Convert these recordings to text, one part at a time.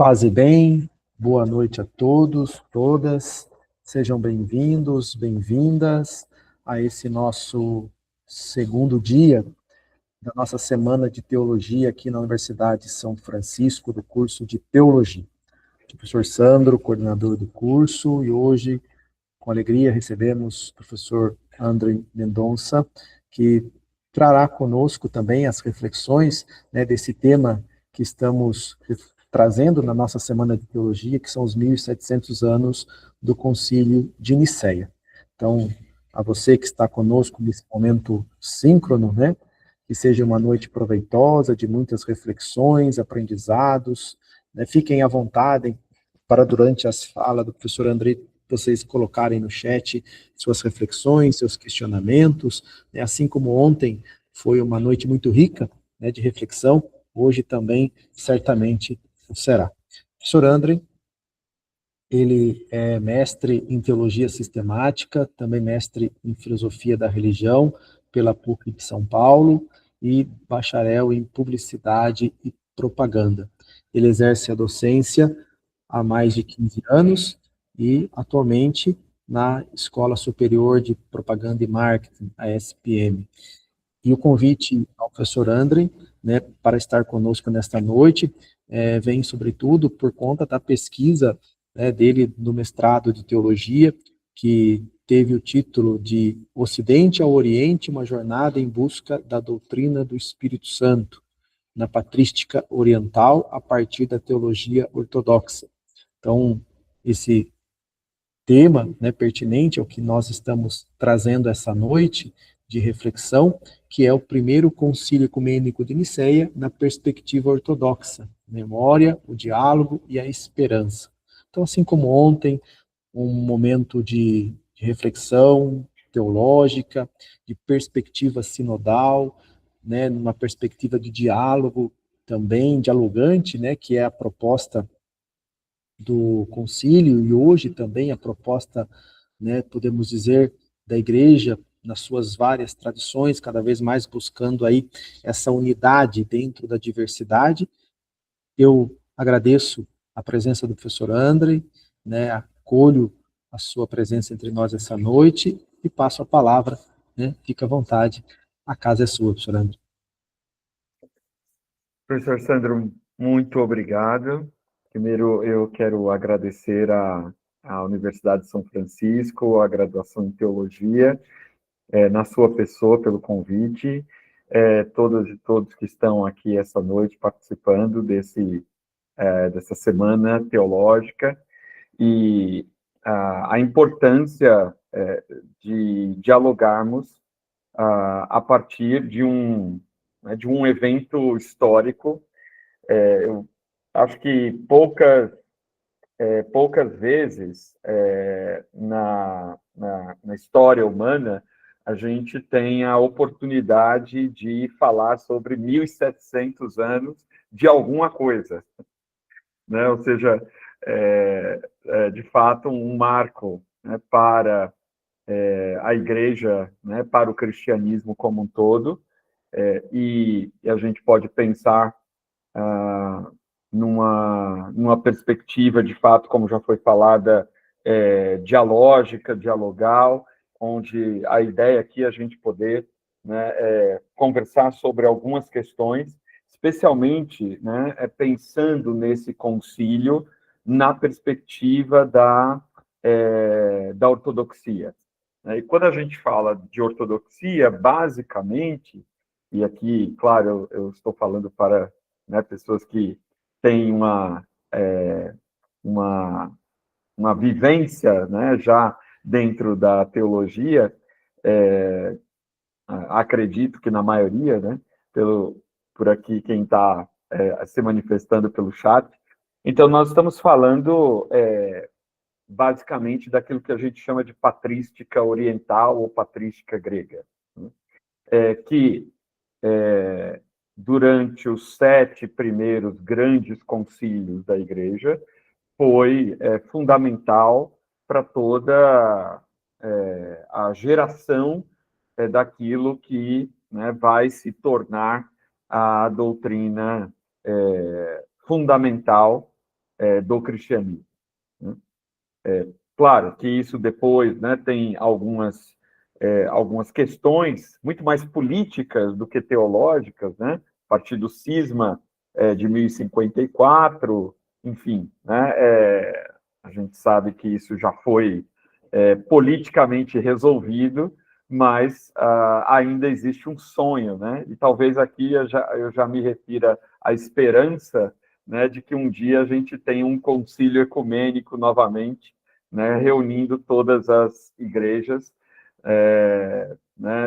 Paz e bem, boa noite a todos, todas, sejam bem-vindos, bem-vindas a esse nosso segundo dia da nossa semana de teologia aqui na Universidade de São Francisco, do curso de teologia. O professor Sandro, coordenador do curso, e hoje, com alegria, recebemos o professor André Mendonça, que trará conosco também as reflexões, né, desse tema que estamos trazendo na nossa Semana de Teologia, que são os 1700 anos do Concílio de Nicéia. Então, a você que está conosco nesse momento síncrono, né, que seja uma noite proveitosa, de muitas reflexões, aprendizados, né, fiquem à vontade para, durante as falas do professor André, vocês colocarem no chat suas reflexões, seus questionamentos, né, assim como ontem foi uma noite muito rica, né, de reflexão, hoje também, certamente, será. O professor André, ele é mestre em teologia sistemática, também mestre em filosofia da religião pela PUC de São Paulo e bacharel em publicidade e propaganda. Ele exerce a docência há mais de 15 anos e atualmente na Escola Superior de Propaganda e Marketing, a SPM. E o convite ao professor André, né, para estar conosco nesta noite, vem sobretudo por conta da pesquisa, né, dele no mestrado de teologia, que teve o título de Ocidente ao Oriente, uma jornada em busca da doutrina do Espírito Santo, na patrística oriental a partir da teologia ortodoxa. Então, esse tema, né, pertinente ao que nós estamos trazendo essa noite de reflexão, que é o primeiro concílio ecumênico de Nicéia na perspectiva ortodoxa, memória, o diálogo e a esperança. Então, assim como ontem, um momento de reflexão teológica, de perspectiva sinodal, né, numa perspectiva de diálogo também dialogante, né, que é a proposta do concílio e hoje também a proposta, né, podemos dizer, da igreja nas suas várias tradições, cada vez mais buscando aí essa unidade dentro da diversidade. Eu agradeço a presença do professor André, né, acolho a sua presença entre nós essa noite e passo a palavra, né, fica à vontade, a casa é sua, professor André. Professor Sandro, muito obrigado. Primeiro, eu quero agradecer à Universidade de São Francisco, a graduação em Teologia, na sua pessoa, pelo convite, todas e todos que estão aqui essa noite participando dessa semana teológica, e a importância de dialogarmos a partir de um evento histórico. Eu acho que poucas vezes na história humana a gente tem a oportunidade de falar sobre 1.700 anos de alguma coisa, né? Ou seja, de fato um marco, né, para a igreja, né, para o cristianismo como um todo, e a gente pode pensar numa perspectiva, de fato, como já foi falada, dialógica, dialogal, onde a ideia aqui é a gente poder, né, conversar sobre algumas questões, especialmente, né, pensando nesse concílio na perspectiva da ortodoxia. E quando a gente fala de ortodoxia, basicamente, e aqui, claro, eu estou falando para, né, pessoas que têm uma vivência, né, já dentro da teologia, acredito que na maioria, né, por aqui quem está se manifestando pelo chat. Então, nós estamos falando basicamente daquilo que a gente chama de patrística oriental ou patrística grega, né? Que durante os 7 primeiros grandes concílios da Igreja, foi fundamental para toda a geração daquilo que, né, vai se tornar a doutrina fundamental do cristianismo, né? Claro que isso depois, né, tem algumas questões muito mais políticas do que teológicas, né? A partir do cisma de 1054, enfim, né? A gente sabe que isso já foi politicamente resolvido, mas ainda existe um sonho, né? E talvez aqui eu já me refira à esperança, né, de que um dia a gente tenha um concílio ecumênico novamente, né, reunindo todas as igrejas né,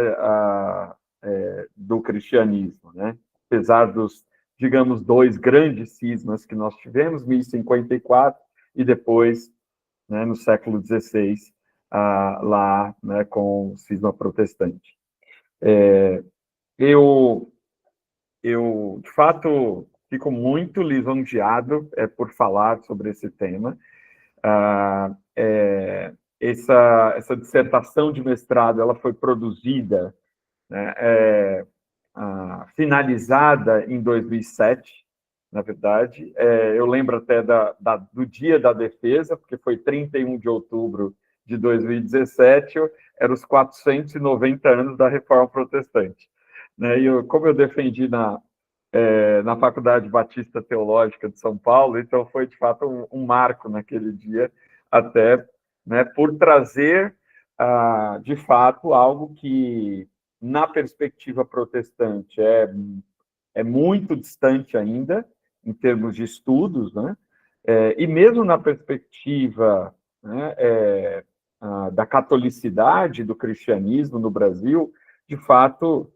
do cristianismo, né? Apesar dos, digamos, dois grandes cismas que nós tivemos, 1054 e depois, né, no século XVI, lá, né, com o cisma protestante. Eu, de fato, fico muito lisonjeado por falar sobre esse tema. Essa dissertação de mestrado ela foi produzida, né, finalizada em 2007, na verdade. Eu lembro até do dia da defesa, porque foi 31 de outubro de 2017, eram os 490 anos da Reforma Protestante, né? E como eu defendi na Faculdade Batista Teológica de São Paulo, então foi, de fato, um marco naquele dia, até, né, por trazer, de fato, algo que, na perspectiva protestante, é muito distante ainda, em termos de estudos, né? E mesmo na perspectiva, né, da catolicidade, do cristianismo no Brasil, de fato,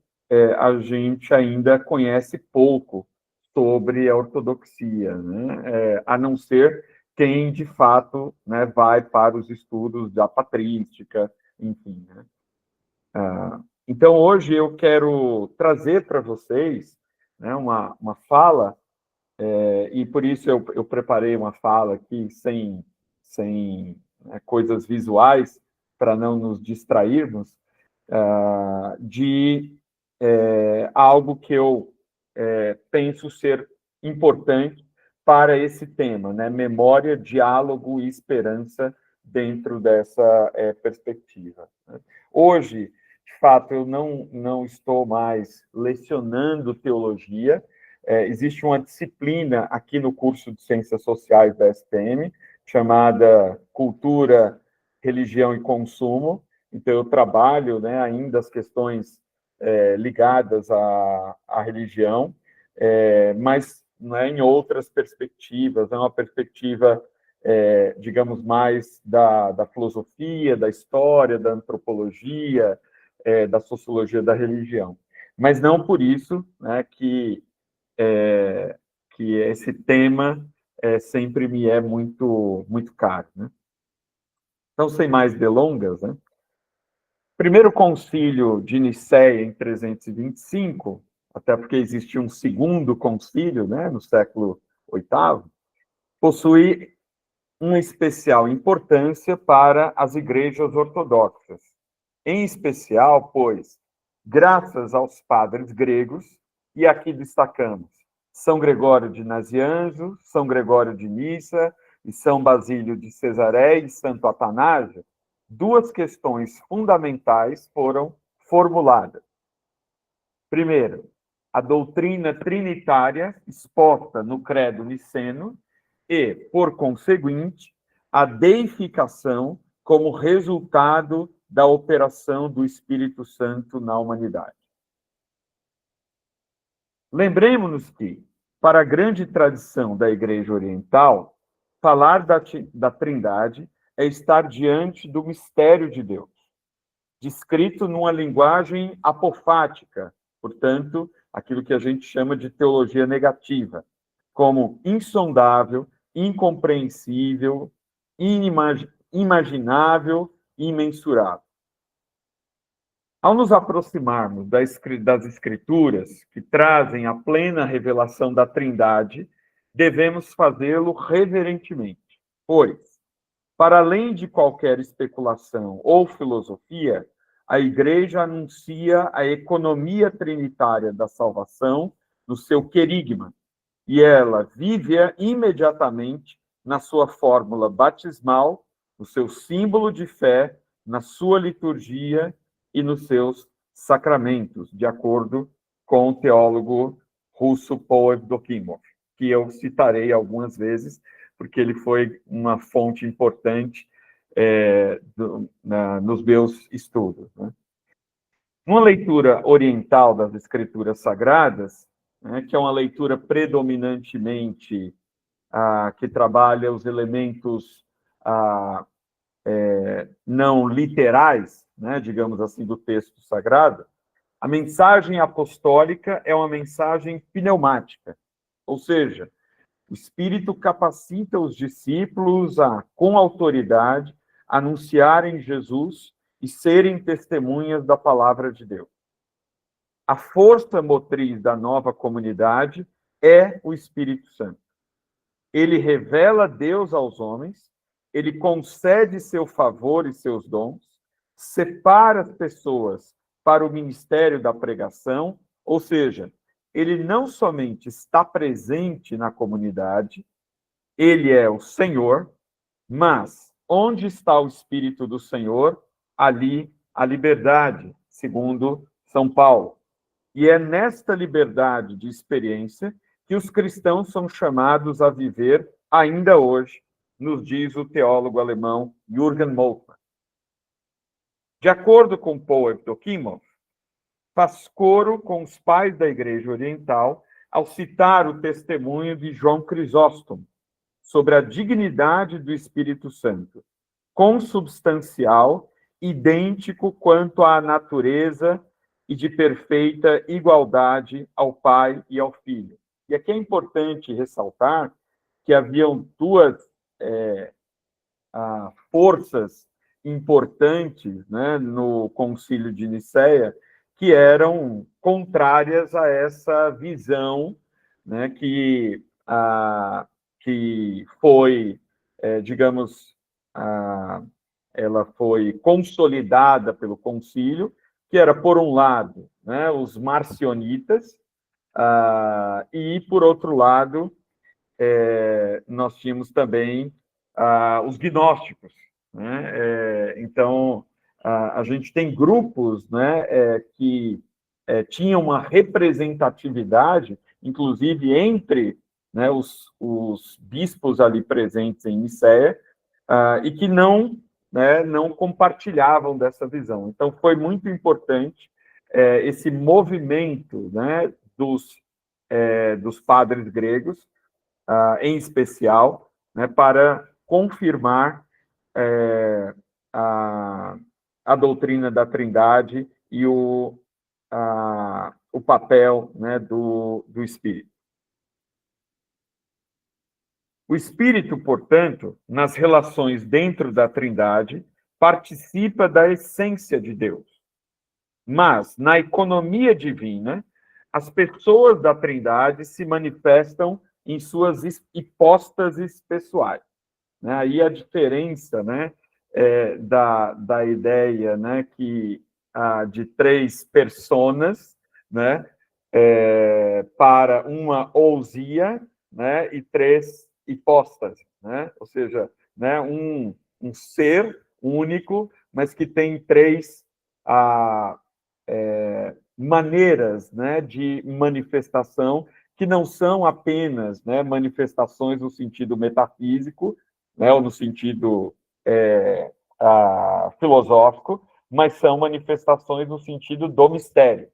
a gente ainda conhece pouco sobre a ortodoxia, né? A não ser quem, de fato, né, vai para os estudos da patrística, enfim, né? Então, hoje eu quero trazer para vocês, né, uma fala, e por isso eu preparei uma fala aqui sem né, coisas visuais, para não nos distrairmos, de algo que eu penso ser importante para esse tema, né? Memória, diálogo e esperança dentro dessa perspectiva, né? Hoje, de fato, eu não estou mais lecionando teologia. Existe uma disciplina aqui no curso de Ciências Sociais da SPM, chamada Cultura, Religião e Consumo. Então, eu trabalho, né, ainda as questões ligadas à religião, mas, né, em outras perspectivas, é uma perspectiva, digamos, mais da filosofia, da história, da antropologia, da sociologia da religião. Mas não por isso, né, que esse tema sempre me é muito, muito caro, né? Então, sem mais delongas, né? Primeiro concílio de Nicéia, em 325, até porque existia um segundo concílio, né, no século VIII, possui uma especial importância para as igrejas ortodoxas. Em especial, pois, graças aos padres gregos, e aqui destacamos São Gregório de Nazianzo, São Gregório de Nissa e São Basílio de Cesareia e Santo Atanásio, duas questões fundamentais foram formuladas. Primeiro, a doutrina trinitária exposta no Credo Niceno e, por conseguinte, a deificação como resultado da operação do Espírito Santo na humanidade. Lembremos-nos que, para a grande tradição da Igreja Oriental, falar da Trindade é estar diante do mistério de Deus, descrito numa linguagem apofática, portanto, aquilo que a gente chama de teologia negativa, como insondável, incompreensível, inimaginável e imensurável. Ao nos aproximarmos das Escrituras, que trazem a plena revelação da Trindade, devemos fazê-lo reverentemente, pois, para além de qualquer especulação ou filosofia, a Igreja anuncia a economia trinitária da salvação no seu querigma, e ela vive-a imediatamente na sua fórmula batismal, no seu símbolo de fé, na sua liturgia e nos seus sacramentos, de acordo com o teólogo russo Paul Evdokimov, que eu citarei algumas vezes, porque ele foi uma fonte importante nos meus estudos. Né? Uma leitura oriental das escrituras sagradas, né, que é uma leitura predominantemente que trabalha os elementos não literais, né, digamos assim, do texto sagrado, a mensagem apostólica é uma mensagem pneumática, ou seja, o Espírito capacita os discípulos a, com autoridade, anunciarem Jesus e serem testemunhas da palavra de Deus. A força motriz da nova comunidade é o Espírito Santo. Ele revela Deus aos homens, ele concede seu favor e seus dons, separa as pessoas para o ministério da pregação, ou seja, ele não somente está presente na comunidade, ele é o Senhor, mas onde está o Espírito do Senhor, ali a liberdade, segundo São Paulo. E é nesta liberdade de experiência que os cristãos são chamados a viver ainda hoje, nos diz o teólogo alemão Jürgen Moltmann. De acordo com Paul Evdokimov, faz coro com os pais da Igreja Oriental ao citar o testemunho de João Crisóstomo sobre a dignidade do Espírito Santo, consubstancial, idêntico quanto à natureza e de perfeita igualdade ao Pai e ao Filho. E aqui é importante ressaltar que haviam duas forças importantes, né, no Concílio de Nicéia, que eram contrárias a essa visão, né, que foi, digamos, ela foi consolidada pelo concílio, que era, por um lado, né, os marcionitas, e, por outro lado, nós tínhamos também os gnósticos. Né? Então, a gente tem grupos, né, que tinham uma representatividade, inclusive entre, né, os bispos ali presentes em Nicéia, e que não compartilhavam dessa visão. Então, foi muito importante esse movimento, né, dos padres gregos, em especial, né, para confirmar a doutrina da Trindade e o papel, né, do Espírito. O Espírito, portanto, nas relações dentro da Trindade, participa da essência de Deus. Mas, na economia divina, as pessoas da Trindade se manifestam em suas hipóstases pessoais. Né? Aí a diferença, né, da ideia, né, de três personas, né, para uma ousia, né, e três hipóstases, né? Ou seja, né, um ser único, mas que tem três maneiras, né, de manifestação, que não são apenas, né, manifestações no sentido metafísico, né, ou no sentido filosófico, mas são manifestações no sentido do mistério.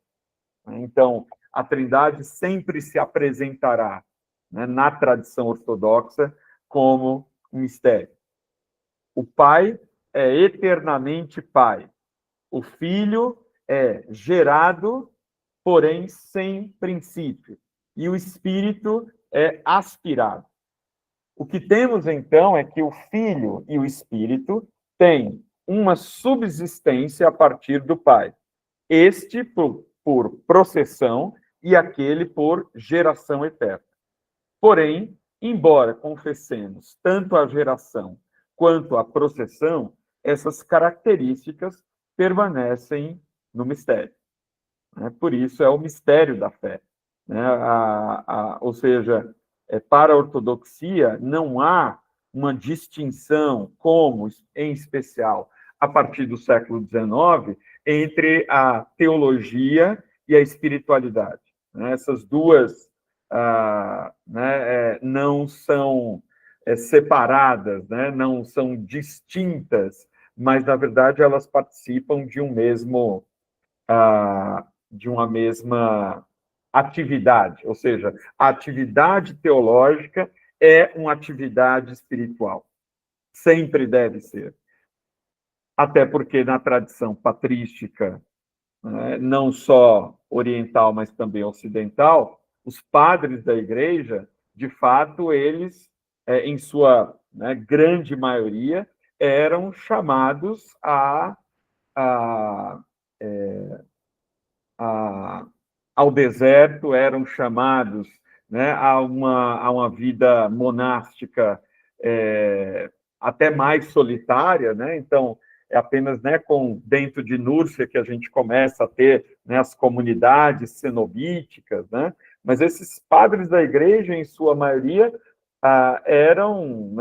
Então, a Trindade sempre se apresentará, né, na tradição ortodoxa como um mistério. O Pai é eternamente Pai. O Filho é gerado, porém sem princípio. E o Espírito é aspirado. O que temos, então, é que o Filho e o Espírito têm uma subsistência a partir do Pai. Este por processão e aquele por geração eterna. Porém, embora confessemos tanto a geração quanto a processão, essas características permanecem no mistério. Por isso é o mistério da fé. Ou seja, para a ortodoxia não há uma distinção, como, em especial, a partir do século XIX, entre a teologia e a espiritualidade. Essas duas não são separadas, não são distintas, mas, na verdade, elas participam de de uma mesma atividade, ou seja, a atividade teológica é uma atividade espiritual. Sempre deve ser. Até porque na tradição patrística, não só oriental, mas também ocidental, os padres da igreja, de fato, eles, em sua grande maioria, eram chamados a, ao deserto, eram chamados a uma vida monástica até mais solitária, Então, é apenas dentro de Núrcia que a gente começa a ter as comunidades cenobíticas, Mas esses padres da igreja, em sua maioria, eram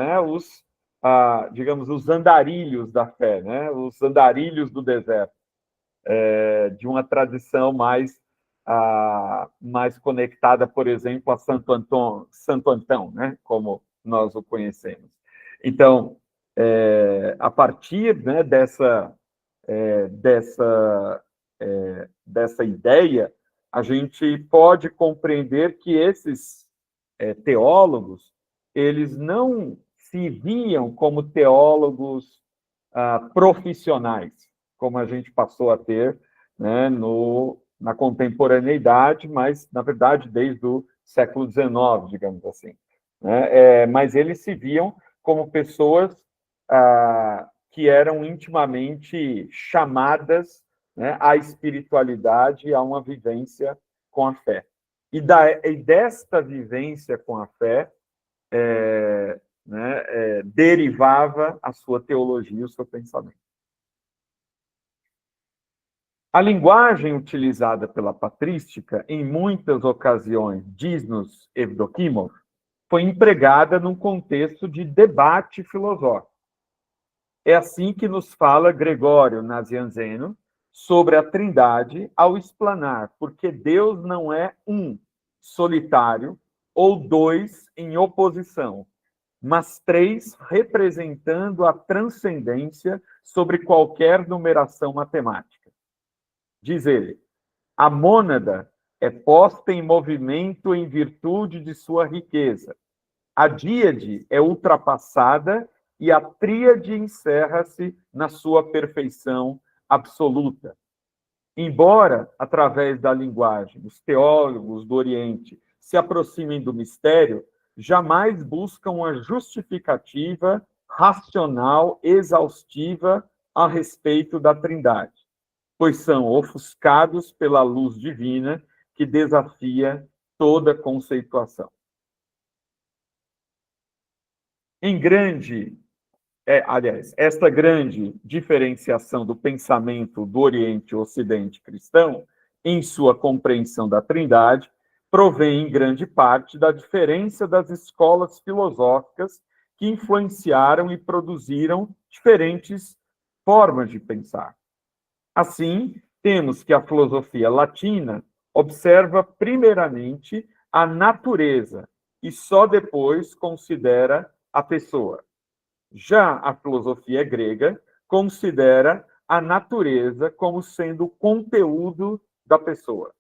digamos, os andarilhos da fé, Os andarilhos do deserto, de uma tradição mais conectada, por exemplo, a Santo Antão, Como nós o conhecemos. Então, a partir dessa ideia, a gente pode compreender que esses teólogos, eles não se viam como teólogos profissionais, como a gente passou a ter na contemporaneidade, mas, na verdade, desde o século XIX, digamos assim. Mas eles se viam como pessoas que eram intimamente chamadas à espiritualidade e a uma vivência com a fé. E desta vivência com a fé derivava a sua teologia, o seu pensamento. A linguagem utilizada pela patrística, em muitas ocasiões, diz-nos Evdokimov, foi empregada num contexto de debate filosófico. É assim que nos fala Gregório Nazianzeno sobre a Trindade ao explanar porque Deus não é um, solitário, ou dois em oposição, mas três representando a transcendência sobre qualquer numeração matemática. Diz ele, a mônada é posta em movimento em virtude de sua riqueza. A díade é ultrapassada e a tríade encerra-se na sua perfeição absoluta. Embora, através da linguagem, os teólogos do Oriente se aproximem do mistério, jamais buscam uma justificativa racional, exaustiva a respeito da Trindade, pois são ofuscados pela luz divina que desafia toda conceituação. Esta grande diferenciação do pensamento do Oriente e Ocidente cristão, em sua compreensão da Trindade, provém em grande parte da diferença das escolas filosóficas que influenciaram e produziram diferentes formas de pensar. Assim, temos que a filosofia latina observa primeiramente a natureza e só depois considera a pessoa. Já a filosofia grega considera a natureza como sendo o conteúdo da pessoa.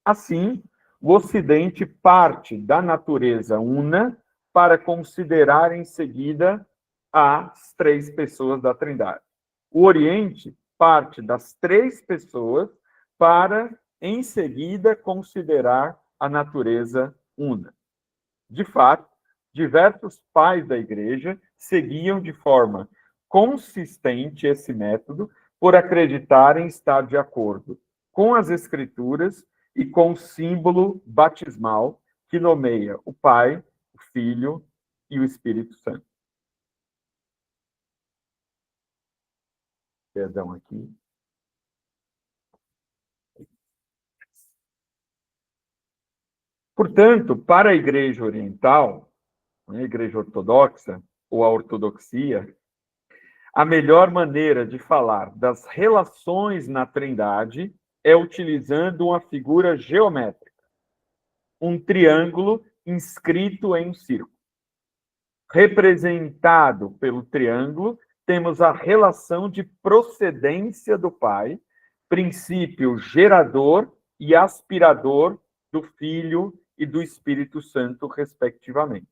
Assim, o Ocidente parte da natureza una para considerar em seguida as três pessoas da Trindade. O Oriente parte das três pessoas para, em seguida, considerar a natureza una. De fato, diversos pais da Igreja seguiam de forma consistente esse método por acreditarem estar de acordo com as Escrituras e com o símbolo batismal que nomeia o Pai, o Filho e o Espírito Santo. Perdão aqui. Portanto, para a Igreja Oriental, né, a Igreja Ortodoxa, ou a ortodoxia, a melhor maneira de falar das relações na Trindade é utilizando uma figura geométrica, um triângulo inscrito em um círculo. Representado pelo triângulo, temos a relação de procedência do Pai, princípio gerador e aspirador do Filho e do Espírito Santo, respectivamente.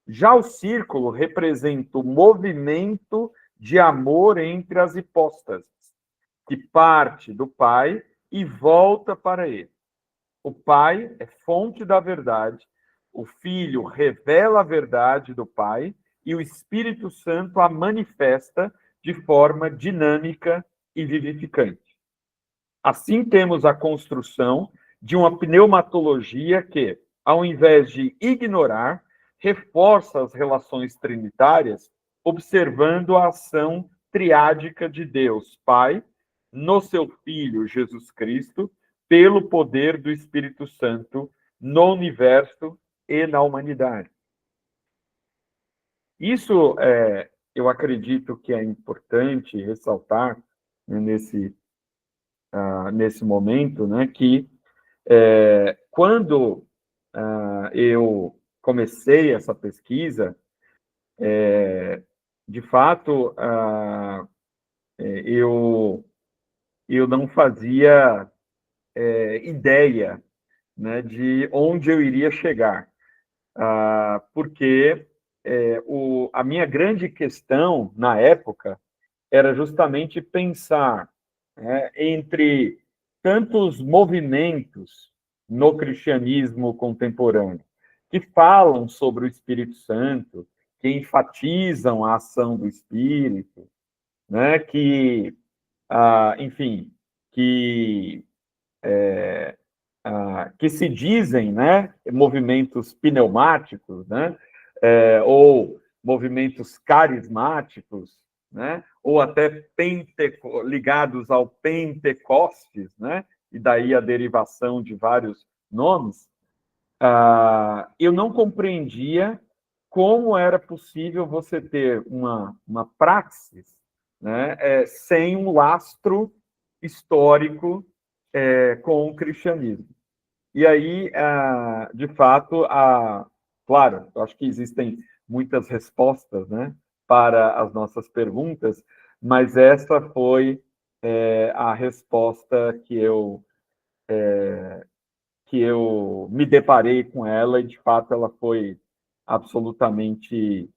Já o círculo representa o movimento de amor entre as hipóstases, que parte do Pai e volta para ele. O Pai é fonte da verdade, o Filho revela a verdade do Pai e o Espírito Santo a manifesta de forma dinâmica e vivificante. Assim, temos a construção de uma pneumatologia que, ao invés de ignorar, reforça as relações trinitárias, observando a ação triádica de Deus, Pai, no seu Filho Jesus Cristo, pelo poder do Espírito Santo, no universo e na humanidade. Isso, eu acredito que é importante ressaltar, né, nesse momento, né, que quando eu comecei essa pesquisa, de fato, eu não fazia ideia, né, de onde eu iria chegar, porque a minha grande questão na época era justamente pensar, né, entre tantos movimentos no cristianismo contemporâneo que falam sobre o Espírito Santo, que enfatizam a ação do Espírito, né, que, enfim, que se dizem, né, movimentos pneumáticos, né, ou movimentos carismáticos, né, ou até ligados ao Pentecostes, né, e daí a derivação de vários nomes, eu não compreendia como era possível você ter uma praxis, né, sem um lastro histórico com o cristianismo. E aí, de fato, claro, eu acho que existem muitas respostas, né, para as nossas perguntas, mas essa foi a resposta que eu me deparei com ela, e de fato ela foi absolutamente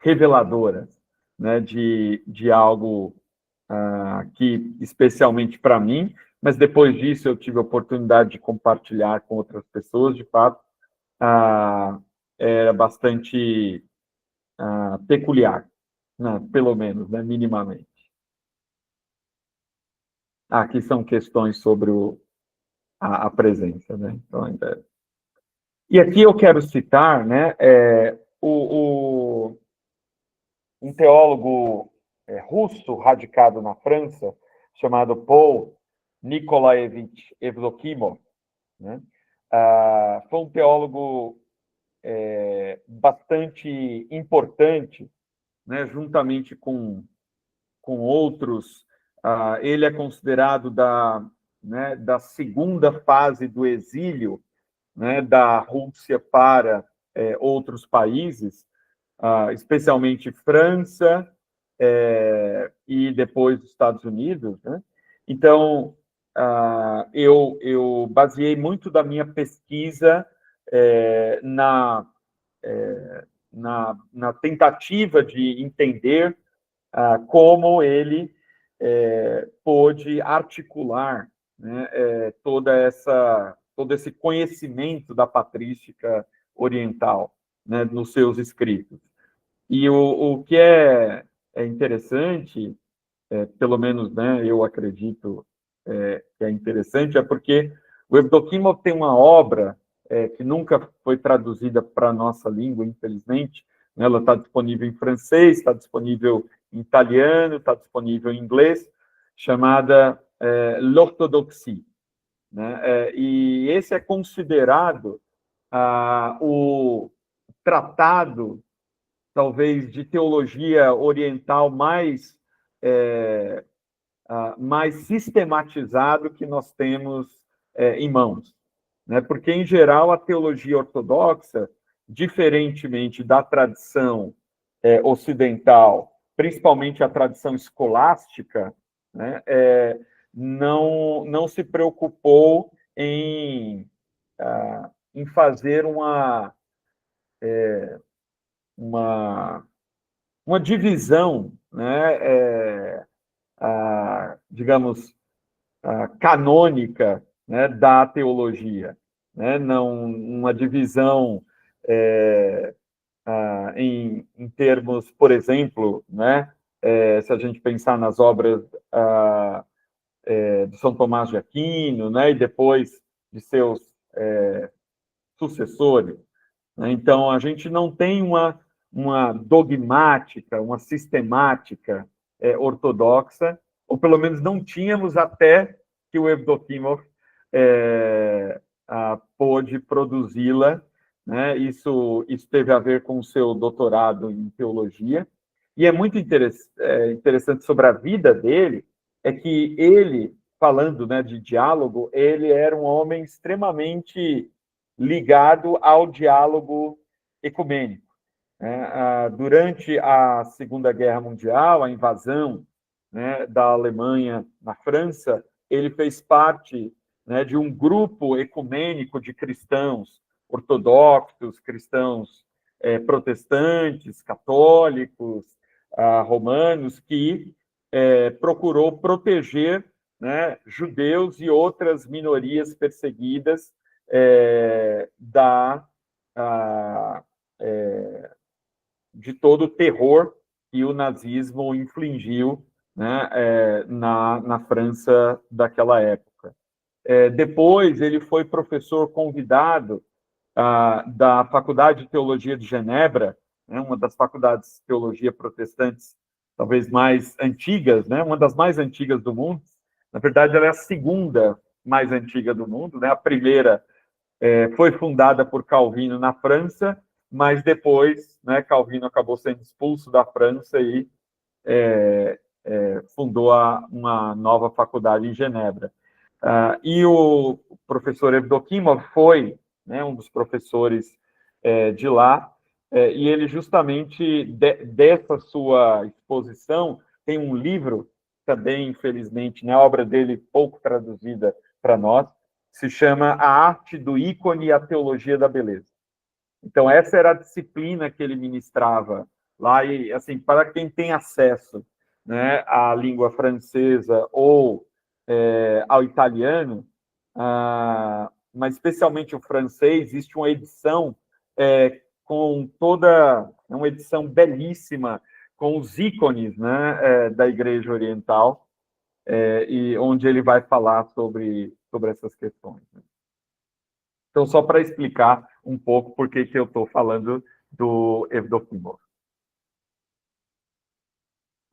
reveladora, né, de algo que, especialmente para mim, mas depois disso eu tive a oportunidade de compartilhar com outras pessoas, de fato, era bastante peculiar, né, pelo menos, né, minimamente. Aqui são questões sobre a presença, né? Então, e aqui eu quero citar, né, um teólogo russo radicado na França, chamado Paul Nikolaevich Evdokimov, né? Foi um teólogo bastante importante, né, juntamente com outros. Ele é considerado né, da segunda fase do exílio, né, da Rússia para outros países, especialmente França e depois os Estados Unidos, né? Então, eu baseei muito da minha pesquisa na tentativa de entender como ele pôde articular, né, todo esse conhecimento da patrística oriental, né, nos seus escritos. E o que é interessante, pelo menos, né, eu acredito que é interessante, é porque o Evdokimov tem uma obra que nunca foi traduzida para a nossa língua, infelizmente, né, ela está disponível em francês, está disponível em italiano, está disponível em inglês, chamada L'Orthodoxie, né? E esse é considerado o tratado, talvez, de teologia oriental mais sistematizado que nós temos em mãos, né? Porque, em geral, a teologia ortodoxa, diferentemente da tradição ocidental, principalmente a tradição escolástica, né, não se preocupou em fazer uma divisão, né, digamos, canônica, né, da teologia, né, não uma divisão em termos, por exemplo, né, se a gente pensar nas obras de São Tomás de Aquino, né, e depois de seus sucessores, né? Então, a gente não tem uma dogmática, uma sistemática ortodoxa, ou pelo menos não tínhamos até que o Evdokimov pôde produzi-la, né? Isso teve a ver com o seu doutorado em teologia, e é muito interessante sobre a vida dele, é que ele, falando, né, de diálogo, ele era um homem extremamente ligado ao diálogo ecumênico, né? Durante a Segunda Guerra Mundial, a invasão, né, da Alemanha na França, ele fez parte, né, de um grupo ecumênico de cristãos ortodoxos, cristãos protestantes, católicos, romanos, que procurou proteger, né, judeus e outras minorias perseguidas de todo o terror que o nazismo infligiu, né, na França daquela época. Depois, ele foi professor convidado da Faculdade de Teologia de Genebra, né, uma das faculdades de teologia protestantes talvez mais antigas, né, uma das mais antigas do mundo. Na verdade, ela é a segunda mais antiga do mundo, né? A primeira foi fundada por Calvino na França, mas depois, né, Calvino acabou sendo expulso da França e fundou uma nova faculdade em Genebra. E o professor Evdokimov foi, né, um dos professores de lá, e ele justamente dessa sua exposição tem um livro também, infelizmente, né, a obra dele pouco traduzida para nós, se chama A Arte do Ícone e a Teologia da Beleza. Então, essa era a disciplina que ele ministrava lá, e, assim, para quem tem acesso, né, à língua francesa ou ao italiano, mas especialmente o francês, existe uma edição com toda uma edição belíssima, com os ícones, né, da Igreja Oriental, e onde ele vai falar sobre essas questões. Então, só para explicar um pouco por que eu estou falando do Evdokimov.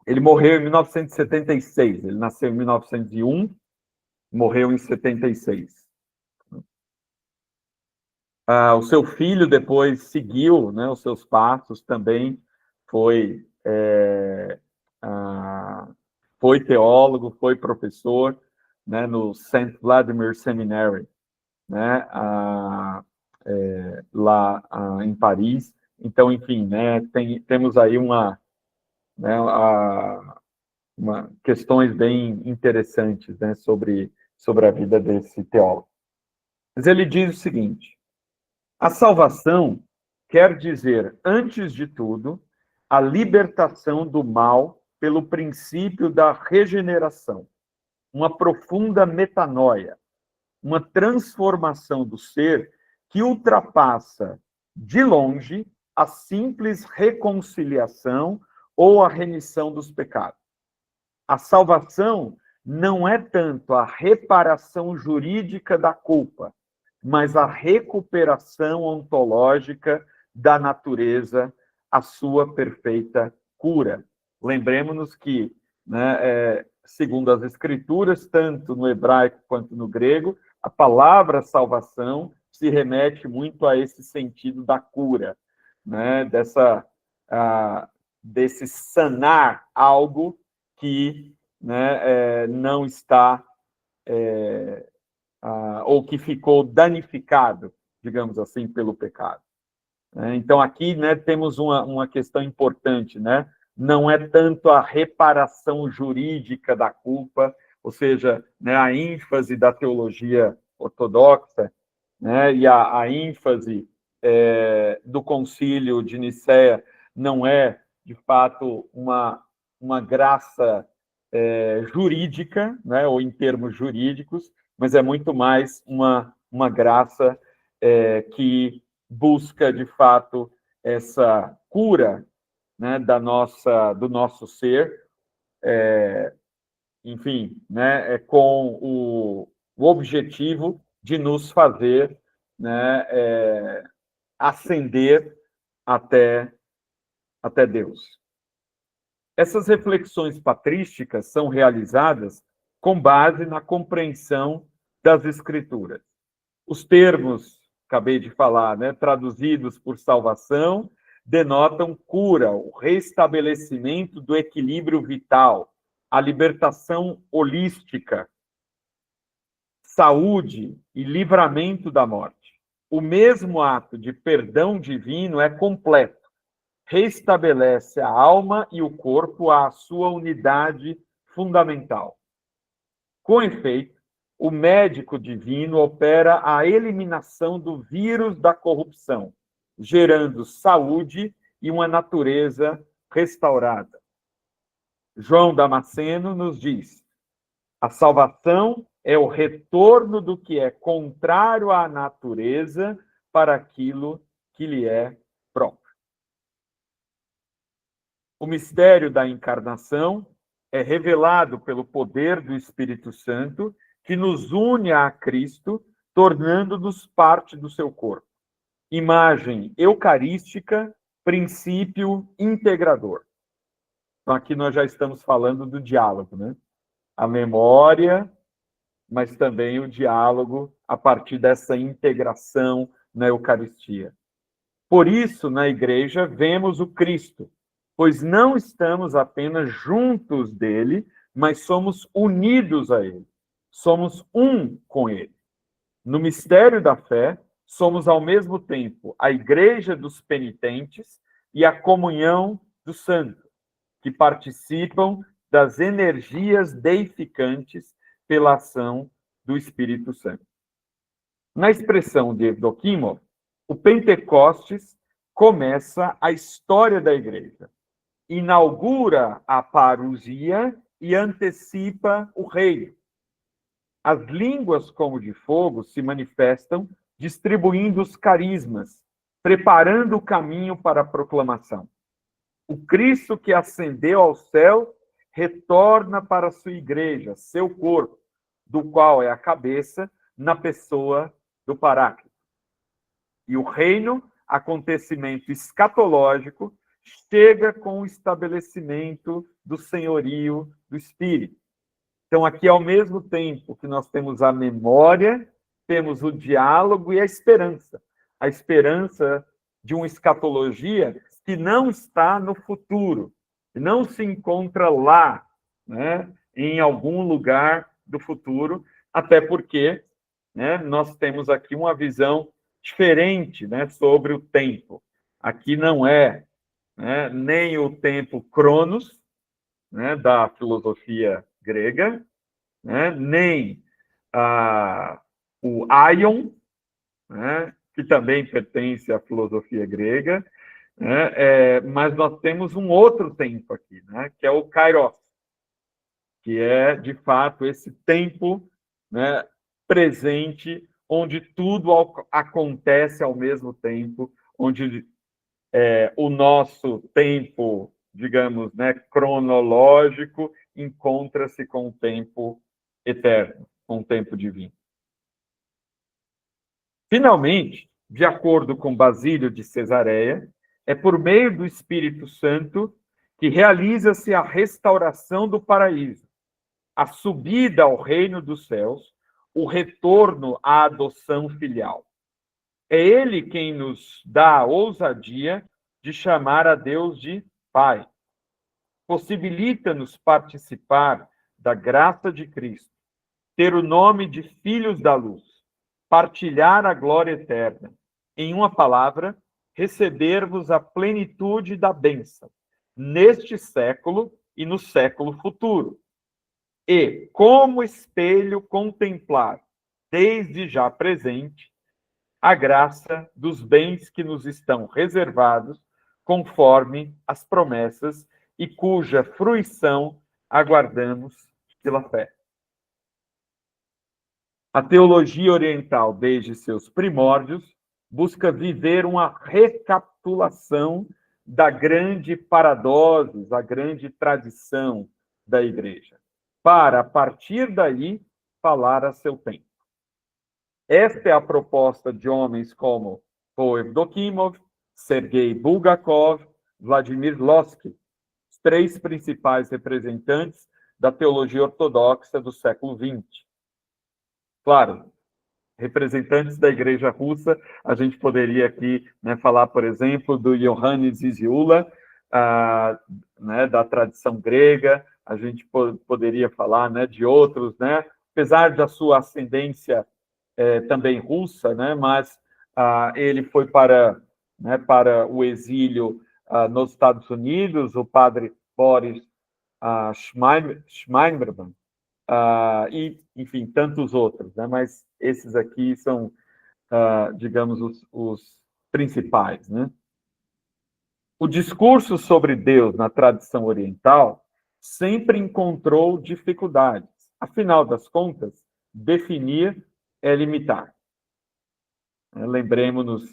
Ele morreu em 1976, ele nasceu em 1901, morreu em 76. O seu filho depois seguiu, né, os seus passos, também foi teólogo, foi professor, né, no St. Vladimir Seminary, né, lá em Paris. Então, enfim, né, temos aí questões bem interessantes, né, sobre a vida desse teólogo. Mas ele diz o seguinte: a salvação quer dizer, antes de tudo, a libertação do mal pelo princípio da regeneração, uma profunda metanoia, uma transformação do ser que ultrapassa, de longe, a simples reconciliação ou a remissão dos pecados. A salvação não é tanto a reparação jurídica da culpa, mas a recuperação ontológica da natureza, a sua perfeita cura. Lembremos-nos que, né, segundo as Escrituras, tanto no hebraico quanto no grego, a palavra salvação se remete muito a esse sentido da cura, né? Desse sanar algo que, né, não está, ou que ficou danificado, digamos assim, pelo pecado. Então, aqui, né, temos uma questão importante, né? Não é tanto a reparação jurídica da culpa, ou seja, né, a ênfase da teologia ortodoxa, né, e a ênfase do Concílio de Nicéia não é, de fato, uma graça jurídica, né, ou em termos jurídicos, mas é muito mais uma graça que busca, de fato, essa cura, né, do nosso ser, enfim, né, com o objetivo de nos fazer, né, ascender até Deus. Essas reflexões patrísticas são realizadas com base na compreensão das Escrituras. Os termos, acabei de falar, né, traduzidos por salvação, denotam cura, o restabelecimento do equilíbrio vital, a libertação holística, saúde e livramento da morte. O mesmo ato de perdão divino é completo, restabelece a alma e o corpo à sua unidade fundamental. Com efeito, o médico divino opera a eliminação do vírus da corrupção, gerando saúde e uma natureza restaurada. João Damasceno nos diz: a salvação é o retorno do que é contrário à natureza para aquilo que lhe é próprio. O mistério da encarnação é revelado pelo poder do Espírito Santo, que nos une a Cristo, tornando-nos parte do seu corpo. Imagem eucarística, princípio integrador. Então, aqui nós já estamos falando do diálogo, né? A memória, mas também o diálogo a partir dessa integração na Eucaristia. Por isso, na igreja, vemos o Cristo, pois não estamos apenas juntos dele, mas somos unidos a ele. Somos um com ele. No mistério da fé, somos ao mesmo tempo a igreja dos penitentes e a comunhão dos santos, que participam das energias deificantes pela ação do Espírito Santo. Na expressão de Evdokimov, o Pentecostes começa a história da igreja, inaugura a parousia e antecipa o reino. As línguas como de fogo se manifestam, distribuindo os carismas, preparando o caminho para a proclamação. O Cristo que ascendeu ao céu retorna para a sua igreja, seu corpo, do qual é a cabeça, na pessoa do Paráclito. E o reino, acontecimento escatológico, chega com o estabelecimento do senhorio do Espírito. Então, aqui, ao mesmo tempo que nós temos a memória, temos o diálogo e a esperança. A esperança de uma escatologia que não está no futuro, que não se encontra lá, né, em algum lugar do futuro, até porque, né, nós temos aqui uma visão diferente, né, sobre o tempo. Aqui não é, né, nem o tempo Cronos, né, da filosofia grega, né, nem o Aion, né, que também pertence à filosofia grega, né, mas nós temos um outro tempo aqui, né, que é o Kairos, que é, de fato, esse tempo, né, presente, onde tudo acontece ao mesmo tempo, onde o nosso tempo, digamos, né, cronológico, encontra-se com o tempo eterno, com o tempo divino. Finalmente, de acordo com Basílio de Cesareia, é por meio do Espírito Santo que realiza-se a restauração do paraíso, a subida ao reino dos céus, o retorno à adoção filial. É Ele quem nos dá a ousadia de chamar a Deus de Pai. Possibilita-nos participar da graça de Cristo, ter o nome de filhos da luz, partilhar a glória eterna. Em uma palavra, recebermos a plenitude da bênção, neste século e no século futuro. E, como espelho, contemplar, desde já presente, a graça dos bens que nos estão reservados, conforme as promessas e cuja fruição aguardamos pela fé. A teologia oriental, desde seus primórdios, busca viver uma recapitulação da grande paradosis, a grande tradição da Igreja, para, a partir daí, falar a seu tempo. Esta é a proposta de homens como Paul Evdokimov, Sergei Bulgakov, Vladimir Lossky, os três principais representantes da teologia ortodoxa do século XX. Claro, representantes da Igreja Russa, a gente poderia aqui, né, falar, por exemplo, do Ioannis Ziziula, da tradição grega, a gente poderia falar, né, de outros, né, apesar da sua ascendência também russa, né, mas ele foi para o exílio nos Estados Unidos, o padre Boris Schmeimerman, e, enfim, tantos outros, né, mas esses aqui são, digamos, os principais, né? O discurso sobre Deus na tradição oriental sempre encontrou dificuldades. Afinal das contas, definir é limitar. Lembremos-nos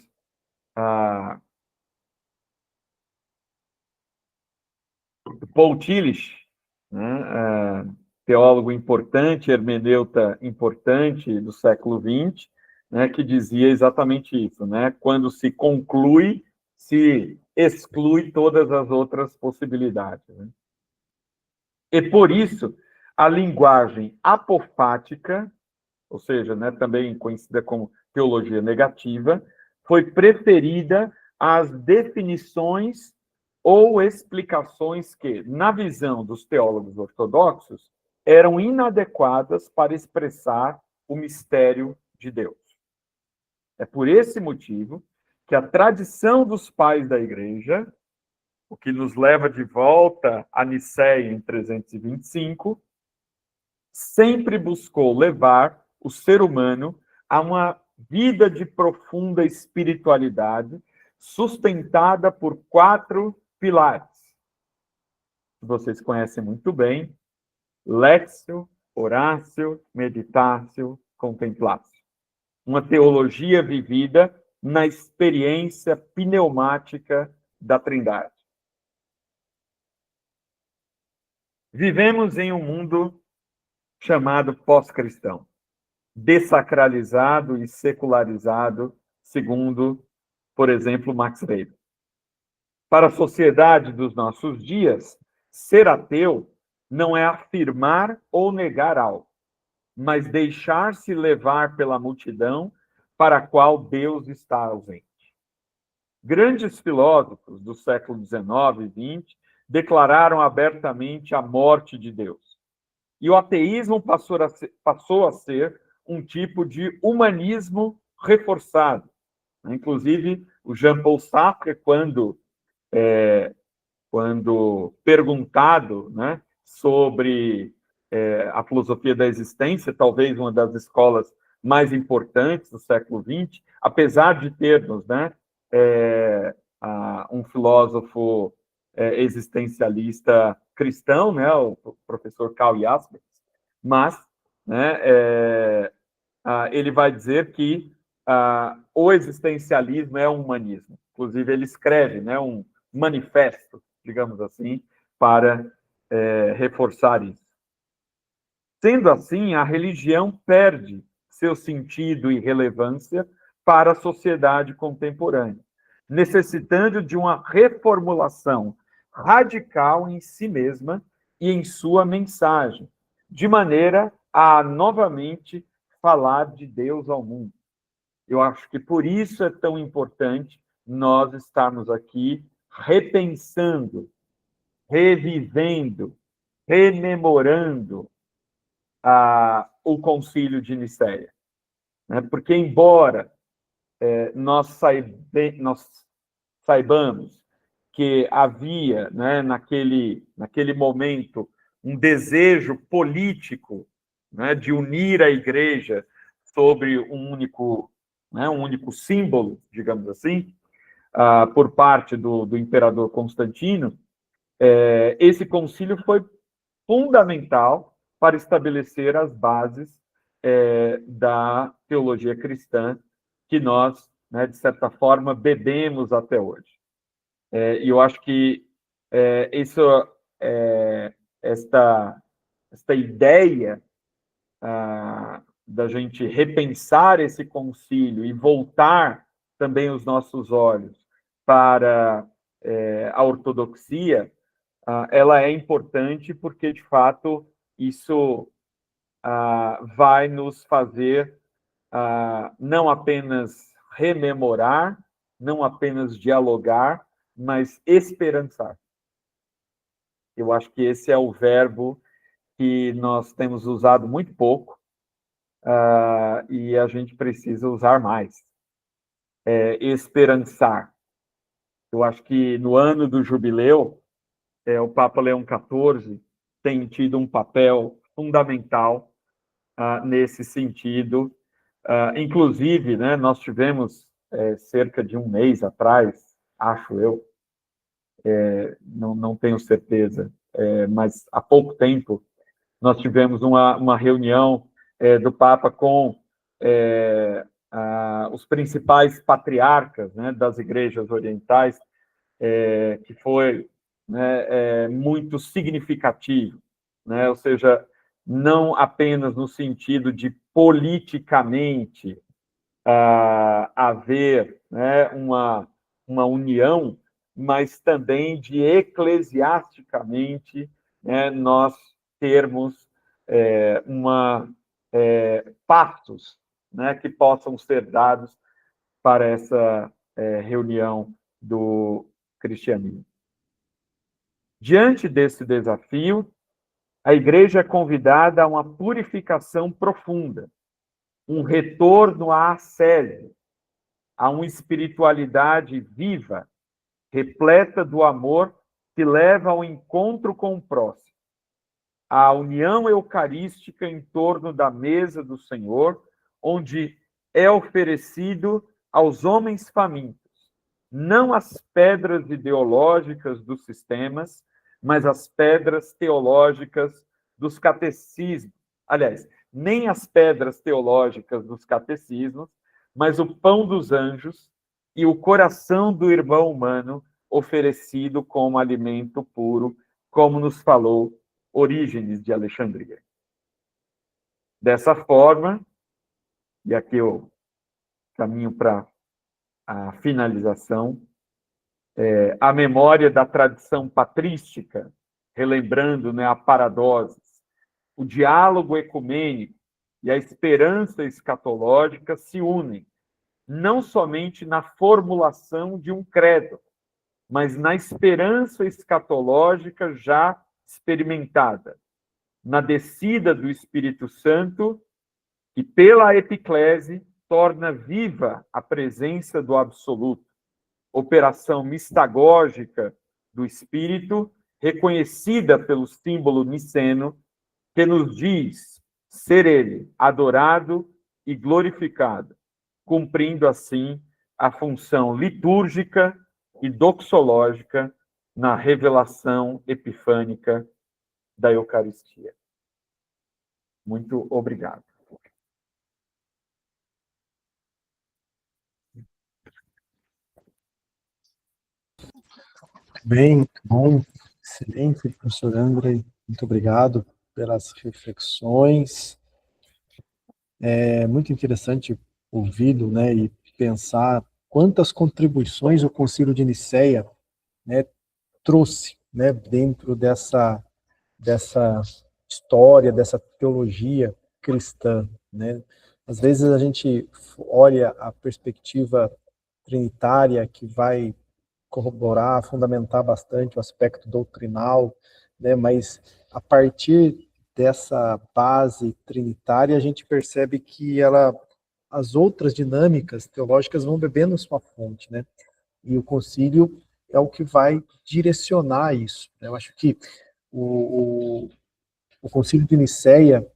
Paul Tillich, né, teólogo importante, hermeneuta importante do século XX, né, que dizia exatamente isso, né? Quando se conclui, se exclui todas as outras possibilidades, né? E por isso, a linguagem apofática, ou seja, né, também conhecida como teologia negativa, foi preferida às definições ou explicações que, na visão dos teólogos ortodoxos, eram inadequadas para expressar o mistério de Deus. É por esse motivo que a tradição dos pais da Igreja, o que nos leva de volta a Nicéia em 325, sempre buscou levar o ser humano a uma vida de profunda espiritualidade, sustentada por 4 pilares, que vocês conhecem muito bem: Lectio, Oratio, Meditatio, Contemplatio. Uma teologia vivida na experiência pneumática da Trindade. Vivemos em um mundo chamado pós-cristão, dessacralizado e secularizado, segundo, por exemplo, Max Weber. Para a sociedade dos nossos dias, ser ateu não é afirmar ou negar algo, mas deixar-se levar pela multidão para a qual Deus está ausente. Grandes filósofos do século XIX e XX declararam abertamente a morte de Deus. E o ateísmo passou a ser um tipo de humanismo reforçado. Inclusive, o Jean-Paul Sartre, quando perguntado, né, sobre a filosofia da existência, talvez uma das escolas mais importantes do século XX, apesar de termos, né, um filósofo existencialista cristão, né, o professor Karl Jaspers, mas, né, ele vai dizer que o existencialismo é um humanismo. Inclusive, ele escreve, né, um manifesto, digamos assim, para reforçar isso. Sendo assim, a religião perde seu sentido e relevância para a sociedade contemporânea, necessitando de uma reformulação radical em si mesma e em sua mensagem, de maneira a novamente falar de Deus ao mundo. Eu acho que por isso é tão importante nós estarmos aqui repensando, revivendo, rememorando o Concílio de Nicéia. Né? Porque, embora nós saibamos que havia, né, naquele momento, um desejo político, né, de unir a Igreja sobre um único símbolo, digamos assim, por parte do imperador Constantino, esse concílio foi fundamental para estabelecer as bases da teologia cristã que nós, né, de certa forma, bebemos até hoje. E eu acho que esta ideia da gente repensar esse concílio e voltar também os nossos olhos para a ortodoxia, ela é importante porque, de fato, isso vai nos fazer não apenas rememorar, não apenas dialogar, mas esperançar. Eu acho que esse é o verbo que nós temos usado muito pouco e a gente precisa usar mais. Esperançar. Eu acho que no ano do jubileu, o Papa Leão XIV tem tido um papel fundamental nesse sentido. Inclusive, né, nós tivemos, cerca de um mês atrás, acho eu, não tenho certeza, mas há pouco tempo, nós tivemos uma reunião do Papa com os principais patriarcas, né, das igrejas orientais, que foi, né, muito significativo, né? Ou seja, não apenas no sentido de politicamente haver, né, uma união, mas também de eclesiasticamente, né, nós termos passos, né, que possam ser dados para essa reunião do cristianismo. Diante desse desafio, a Igreja é convidada a uma purificação profunda, um retorno à sede, a uma espiritualidade viva, repleta do amor que leva ao encontro com o próximo, a união eucarística em torno da mesa do Senhor, onde é oferecido aos homens famintos, não as pedras ideológicas dos sistemas, mas as pedras teológicas dos catecismos. Aliás, nem as pedras teológicas dos catecismos, mas o pão dos anjos e o coração do irmão humano oferecido como alimento puro, como nos falou Orígenes de Alexandria. Dessa forma, e aqui eu caminho para a finalização, a memória da tradição patrística, relembrando, né, a paradoses, o diálogo ecumênico e a esperança escatológica se unem, não somente na formulação de um credo, mas na esperança escatológica já experimentada, na descida do Espírito Santo, que pela epiclese torna viva a presença do absoluto, operação mistagógica do Espírito, reconhecida pelo símbolo niceno, que nos diz ser ele adorado e glorificado, cumprindo assim a função litúrgica e doxológica na revelação epifânica da Eucaristia. Muito obrigado. Bem, muito bom, excelente, professor André, muito obrigado pelas reflexões. É muito interessante ouvi-lo, né, e pensar quantas contribuições o Concílio de Nicéia, né, trouxe, né, dentro dessa história, dessa teologia cristã, né? Às vezes a gente olha a perspectiva trinitária que vai corroborar, fundamentar bastante o aspecto doutrinal, né? Mas a partir dessa base trinitária, a gente percebe que as outras dinâmicas teológicas vão bebendo sua fonte, né? E o concílio é o que vai direcionar isso. Eu acho que o, o, o concílio de Nicéia,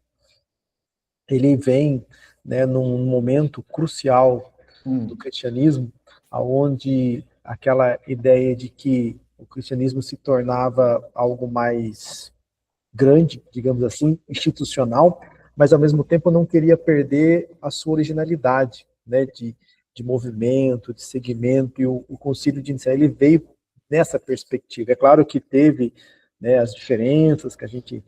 ele vem, né, num momento crucial do cristianismo, aonde aquela ideia de que o cristianismo se tornava algo mais grande, digamos assim, institucional, mas ao mesmo tempo não queria perder a sua originalidade, né, de movimento, de segmento, e o Concílio de Nicéia ele veio nessa perspectiva. É claro que teve, né, as diferenças que a gente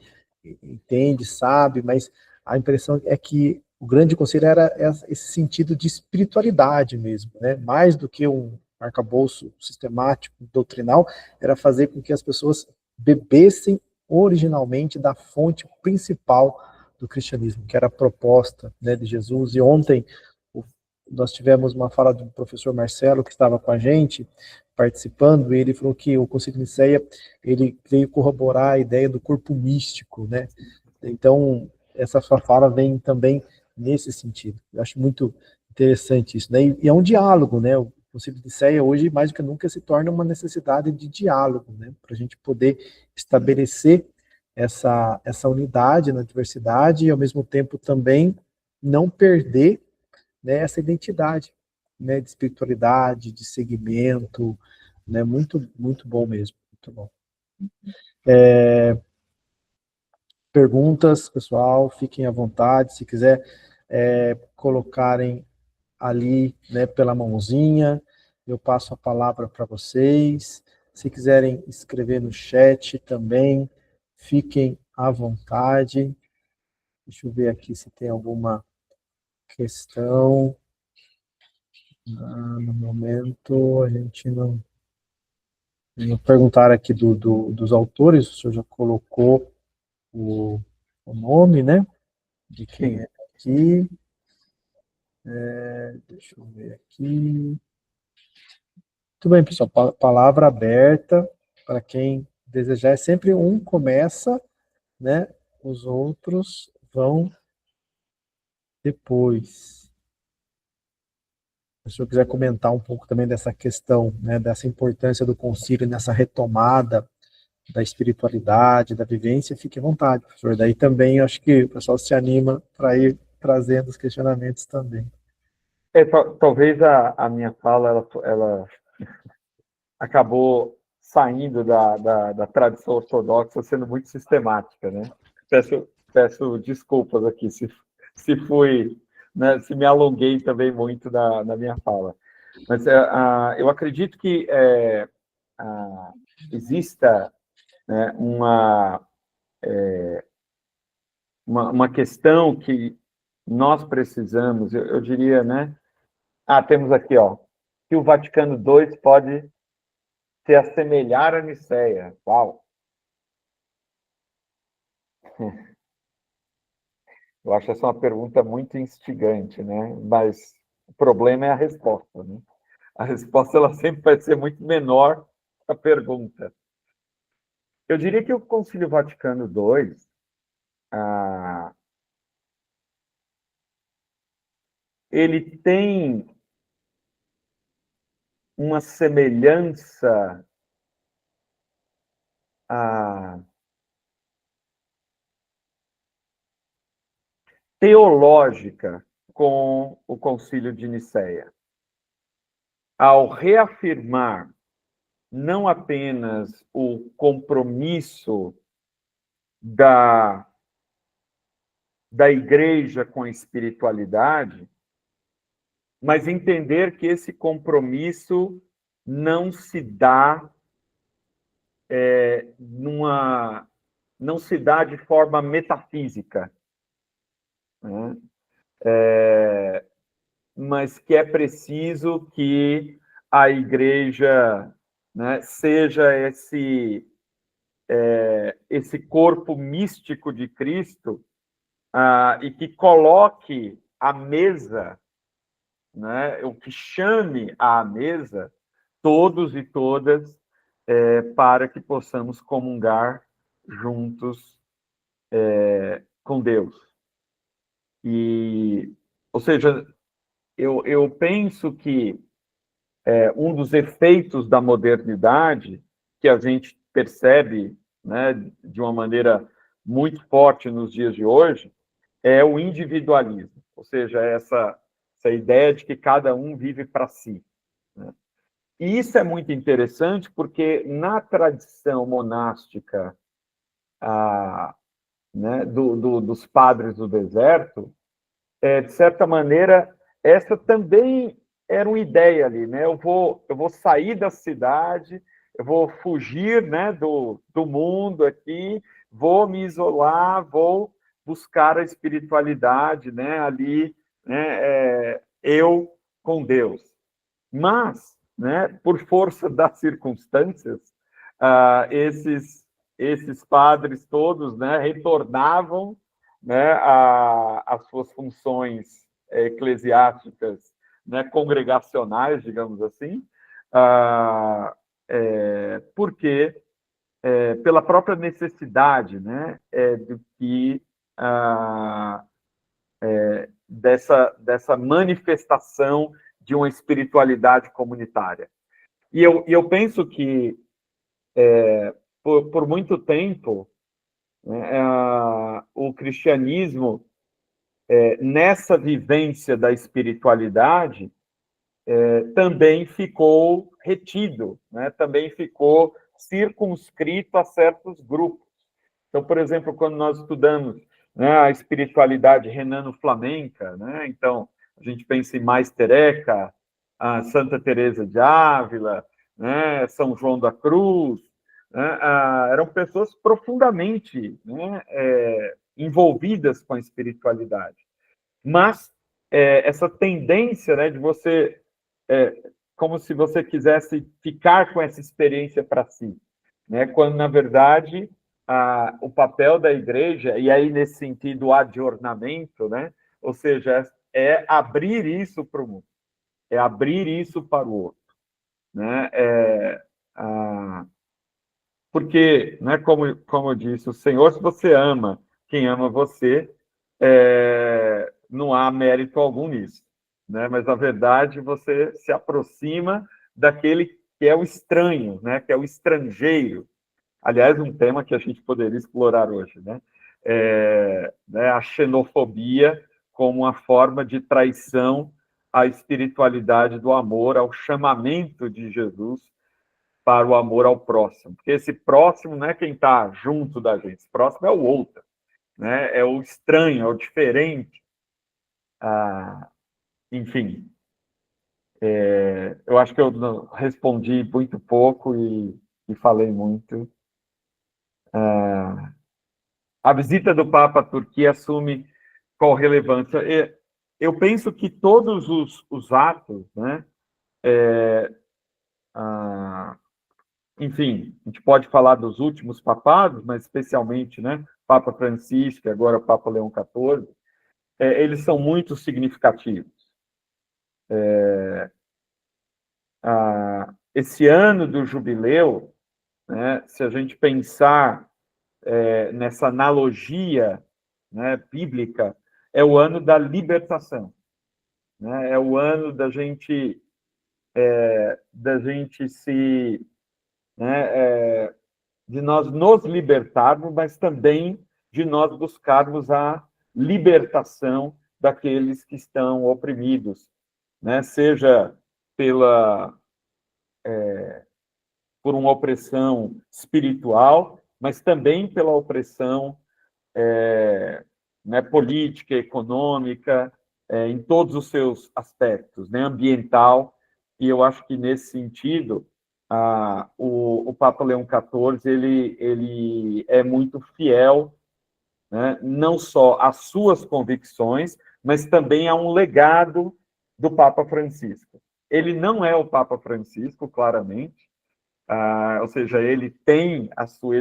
entende, sabe, mas a impressão é que o grande concílio era esse sentido de espiritualidade mesmo, né, mais do que um arcabouço sistemático, doutrinal, era fazer com que as pessoas bebessem originalmente da fonte principal do cristianismo, que era a proposta, né, de Jesus. E ontem nós tivemos uma fala do professor Marcelo, que estava com a gente, participando, e ele falou que o Concílio de Nicéia, ele veio corroborar a ideia do corpo místico, né? Então, essa sua fala vem também nesse sentido. Eu acho muito interessante isso, né? E é um diálogo, né? O Concílio de Nicéia hoje, mais do que nunca, se torna uma necessidade de diálogo, né? Para a gente poder estabelecer essa unidade na diversidade e, ao mesmo tempo, também não perder, né, essa identidade, né, de espiritualidade, de segmento, né? Muito, muito bom mesmo, muito bom. Perguntas, pessoal, fiquem à vontade, se quiser colocarem ali, né, pela mãozinha, eu passo a palavra para vocês. Se quiserem escrever no chat também, fiquem à vontade. Deixa eu ver aqui se tem alguma questão. No momento, a gente não. Perguntar aqui dos autores, o senhor já colocou o nome, né? De quem Sim. é aqui. Deixa eu ver aqui. Muito bem, pessoal. Palavra aberta para quem desejar. É sempre um começa, né? Os outros vão depois. Se o senhor quiser comentar um pouco também dessa questão, né? Dessa importância do concílio nessa retomada da espiritualidade, da vivência, fique à vontade, professor. Daí também eu acho que o pessoal se anima para ir trazendo os questionamentos também. Talvez a minha fala ela acabou saindo da tradição ortodoxa, sendo muito sistemática, né? Peço desculpas aqui se fui, né, se me alonguei também muito na minha fala. Mas eu acredito que exista, né, uma questão que nós precisamos, eu diria, né? Temos aqui, ó, que o Vaticano II pode se assemelhar à Nicéia. Uau! Eu acho essa uma pergunta muito instigante, né? Mas o problema é a resposta, né? A resposta ela sempre vai ser muito menor que a pergunta. Eu diria que o Concílio Vaticano II, ele tem uma semelhança teológica com o Concílio de Nicéia. Ao reafirmar não apenas o compromisso da igreja com a espiritualidade, mas entender que esse compromisso não se dá não se dá de forma metafísica, né? Mas que é preciso que a igreja, né, seja esse corpo místico de Cristo, e que coloque à mesa, né, o que chame à mesa todos e todas para que possamos comungar juntos com Deus. Ou seja, eu penso que um dos efeitos da modernidade, que a gente percebe, né, de uma maneira muito forte nos dias de hoje, é o individualismo, ou seja, essa ideia de que cada um vive para si, né? E isso é muito interessante porque na tradição monástica né, dos padres do deserto, de certa maneira, essa também era uma ideia ali, né? Eu vou sair da cidade, eu vou fugir, né, do mundo aqui, vou me isolar, vou buscar a espiritualidade, né, ali, né, eu com Deus. Mas, né, por força das circunstâncias, esses padres todos, né, retornavam, né, às suas funções eclesiásticas, né, congregacionais, digamos assim, porque pela própria necessidade, né, do que dessa manifestação de uma espiritualidade comunitária. E eu penso que, por muito tempo, né, o cristianismo, nessa vivência da espiritualidade, também ficou retido, né, também ficou circunscrito a certos grupos. Então, por exemplo, quando nós estudamos, né, a espiritualidade renano-flamenca, né, então, a gente pensa em Meister Eckhart, a Santa Teresa de Ávila, né, São João da Cruz, né, eram pessoas profundamente, né, envolvidas com a espiritualidade. Mas essa tendência, né, de você, como se você quisesse ficar com essa experiência para si, né, quando, na verdade, o papel da igreja, e aí nesse sentido o adornamento, né, ou seja, é abrir isso para o mundo, é abrir isso para o outro, né, porque, né, como eu disse, o Senhor, se você ama quem ama você, não há mérito algum nisso, né, mas na verdade você se aproxima daquele que é o estranho, né, que é o estrangeiro. Aliás, um tema que a gente poderia explorar hoje, né? A xenofobia como uma forma de traição à espiritualidade do amor, ao chamamento de Jesus para o amor ao próximo. Porque esse próximo não é quem está junto da gente, esse próximo é o outro, né? É o estranho, é o diferente. Enfim, eu acho que eu respondi muito pouco e falei muito. A visita do Papa à Turquia assume qual relevância? Eu penso que todos os atos, né? Enfim, a gente pode falar dos últimos papados, mas especialmente, né, Papa Francisco e agora Papa Leão XIV, eles são muito significativos. Esse ano do jubileu, né, se a gente pensar nessa analogia, né, bíblica, é o ano da libertação, né? É o ano da gente se, né, de nós nos libertarmos, mas também de nós buscarmos a libertação daqueles que estão oprimidos, né? Seja por uma opressão espiritual, mas também pela opressão né, política, econômica, em todos os seus aspectos, né, ambiental, e eu acho que, nesse sentido, o Papa Leão XIV ele é muito fiel, né, não só às suas convicções, mas também a um legado do Papa Francisco. Ele não é o Papa Francisco, claramente, ou seja, ele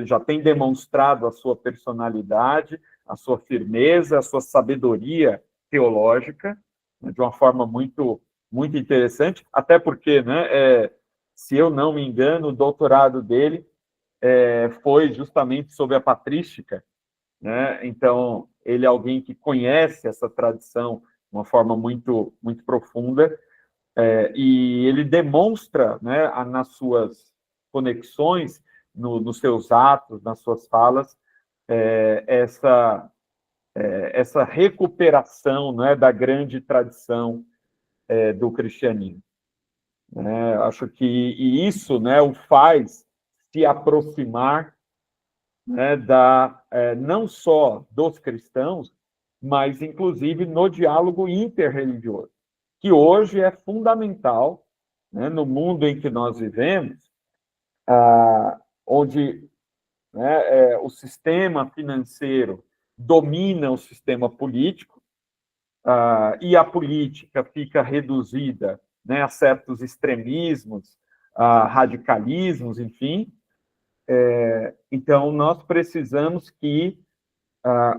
já tem demonstrado a sua personalidade, a sua firmeza, a sua sabedoria teológica, né, de uma forma muito, muito interessante, até porque, né, se eu não me engano, o doutorado dele foi justamente sobre a patrística, né? Então, ele é alguém que conhece essa tradição de uma forma muito, muito profunda, e ele demonstra, né, nas suas conexões, nos seus atos, nas suas falas, essa recuperação, né, da grande tradição do cristianismo. Né? Acho que e isso, né, o faz se aproximar, né, não só dos cristãos, mas inclusive no diálogo interreligioso, que hoje é fundamental, né, no mundo em que nós vivemos, onde, né, o sistema financeiro domina o sistema político, e a política fica reduzida, né, a certos extremismos, a radicalismos, enfim. Então, nós precisamos que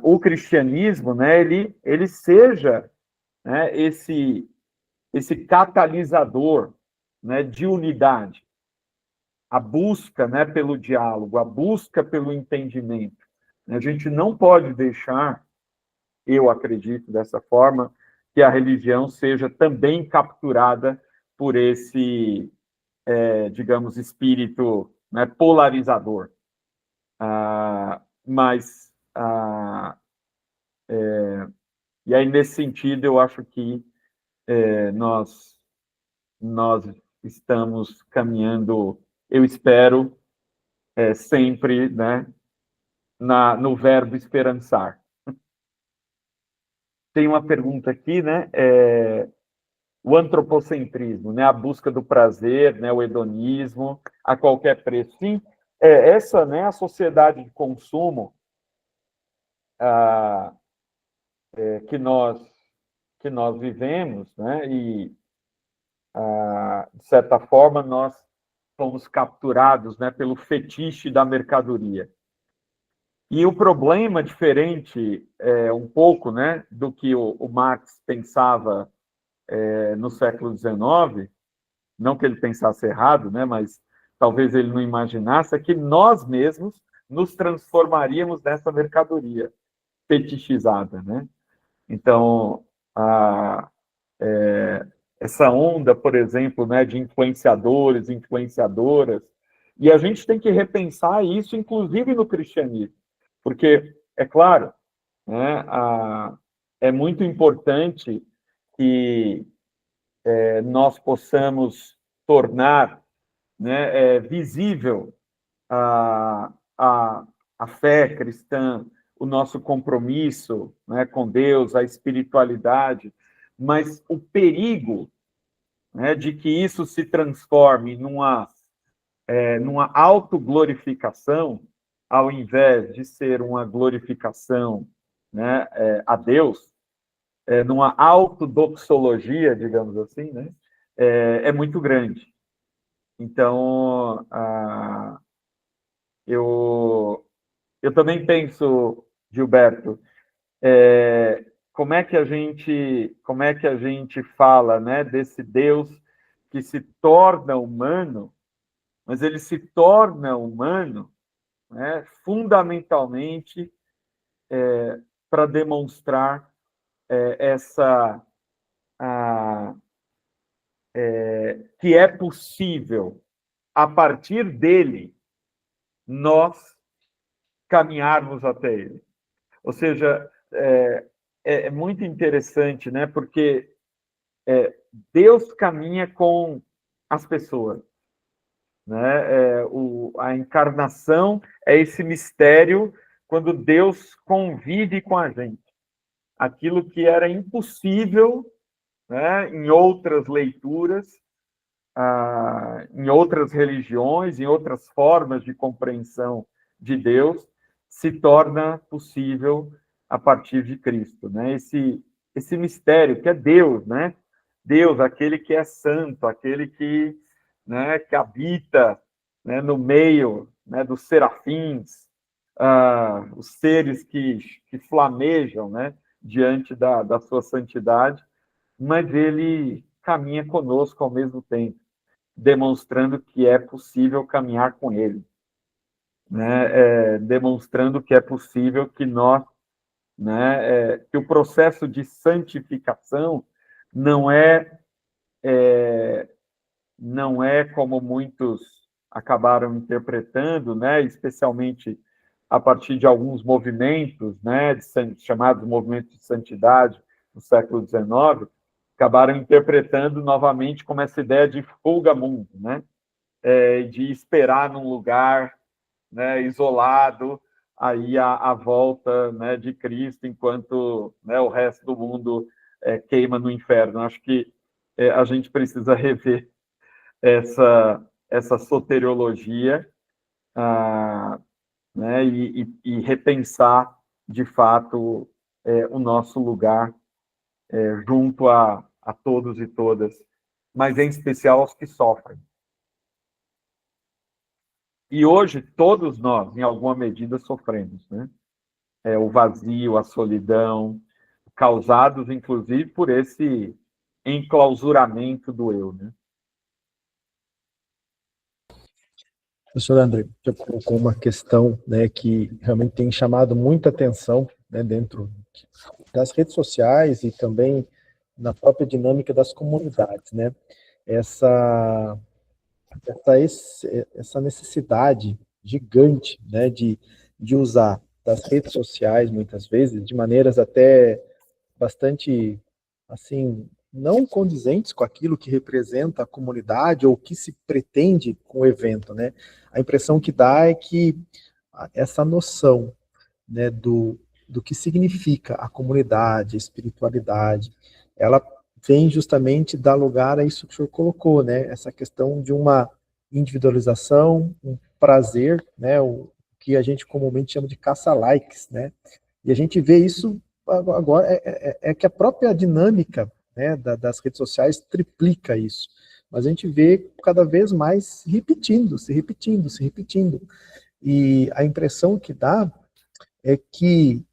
o cristianismo, né, ele seja, né, esse catalisador, né, de unidade, a busca, né, pelo diálogo, a busca pelo entendimento. A gente não pode deixar, eu acredito dessa forma, que a religião seja também capturada por esse, digamos, espírito, né, polarizador. Mas, e aí, nesse sentido, eu acho que nós estamos caminhando, eu espero, sempre, né, no verbo esperançar. Tem uma pergunta aqui, né? O antropocentrismo, né? A busca do prazer, né? O hedonismo a qualquer preço. Sim, essa, né? A sociedade de consumo que nós vivemos, né? E de certa forma nós fomos capturados, né? Pelo fetiche da mercadoria. E o problema, diferente um pouco, né, do que o Marx pensava no século XIX, não que ele pensasse errado, né, mas talvez ele não imaginasse, é que nós mesmos nos transformaríamos nessa mercadoria fetichizada, né? Então, essa onda, por exemplo, né, de influenciadores, influenciadoras, e a gente tem que repensar isso, inclusive no cristianismo, porque, é claro, né, é muito importante que nós possamos tornar, né, visível a, a, a fé cristã, o nosso compromisso, né, com Deus, a espiritualidade, mas o perigo, né, de que isso se transforme numa autoglorificação, ao invés de ser uma glorificação, né, a Deus, numa autodoxologia, digamos assim, né, é muito grande. Então, eu também penso, Gilberto, como é que a gente fala, né, desse Deus que se torna humano, mas ele se torna humano, né, fundamentalmente para demonstrar essa que é possível, a partir dele, nós caminharmos até ele. Ou seja, é muito interessante, né? Porque Deus caminha com as pessoas, né? A encarnação é esse mistério quando Deus convive com a gente. Aquilo que era impossível, né, em outras leituras, em outras religiões, em outras formas de compreensão de Deus, se torna possível a partir de Cristo, né? Esse mistério que é Deus, né? Deus, aquele que é santo, aquele que, né, que habita, né, no meio, né, dos serafins, os seres que flamejam, né, diante da sua santidade, mas ele caminha conosco ao mesmo tempo, demonstrando que é possível caminhar com ele, né? Demonstrando que é possível que nós, né, que o processo de santificação não é, não é como muitos acabaram interpretando, né, especialmente a partir de alguns movimentos, né, chamados movimentos de santidade no século XIX, acabaram interpretando novamente como essa ideia de fuga mundo, né, de esperar num lugar, né, isolado, aí a volta, né, de Cristo, enquanto, né, o resto do mundo queima no inferno. Acho que a gente precisa rever essa soteriologia, né, e repensar, de fato, o nosso lugar junto a todos e todas, mas em especial aos que sofrem. E hoje, todos nós, em alguma medida, sofremos, né? O vazio, a solidão, causados, inclusive, por esse enclausuramento do eu, né? Professor André, já colocou uma questão, né, que realmente tem chamado muita atenção, né, dentro das redes sociais e também na própria dinâmica das comunidades, né? Essa, essa necessidade gigante, né, de usar das redes sociais, muitas vezes, de maneiras até bastante, assim, não condizentes com aquilo que representa a comunidade ou o que se pretende com o evento, né? A impressão que dá é que essa noção, né, do que significa a comunidade, a espiritualidade, ela vem justamente dar lugar a isso que o senhor colocou, né? Essa questão de uma individualização, um prazer, né? O que a gente comumente chama de caça-likes, né? E a gente vê isso agora, é que a própria dinâmica, né, das redes sociais triplica isso. Mas a gente vê cada vez mais se repetindo, se repetindo. E a impressão que dá é que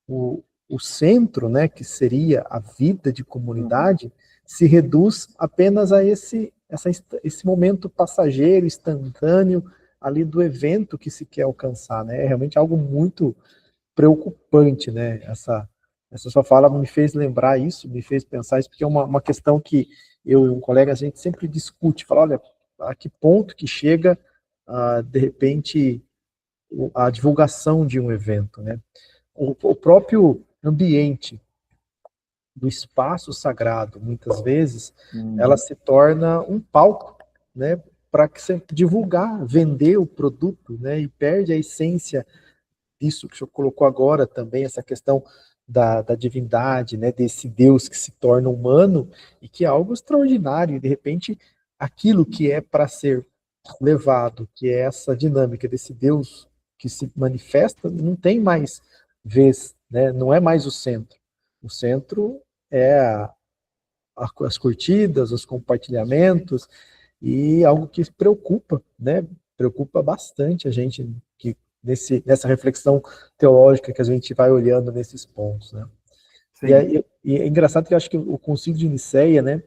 o centro, né, que seria a vida de comunidade, se reduz apenas a esse momento passageiro, instantâneo, ali do evento que se quer alcançar, né? É realmente algo muito preocupante, né? Essa sua fala me fez lembrar isso, me fez pensar isso, porque é uma questão que eu e um colega, a gente sempre discute, fala, olha, a que ponto que chega, de repente, a divulgação de um evento, né? O próprio ambiente do espaço sagrado, muitas vezes, ela se torna um palco, né, para que você divulgar, vender o produto, né, e perde a essência disso que o senhor colocou agora também, essa questão da divindade, né, desse Deus que se torna humano e que é algo extraordinário, e de repente aquilo que é para ser levado, que é essa dinâmica desse Deus que se manifesta, não tem mais vez, né, não é mais o centro. O centro é as curtidas, os compartilhamentos, e algo que preocupa, né? Preocupa bastante a gente que nessa reflexão teológica que a gente vai olhando nesses pontos, né? Sim. E é engraçado que eu acho que o Concílio de Nicéia, né?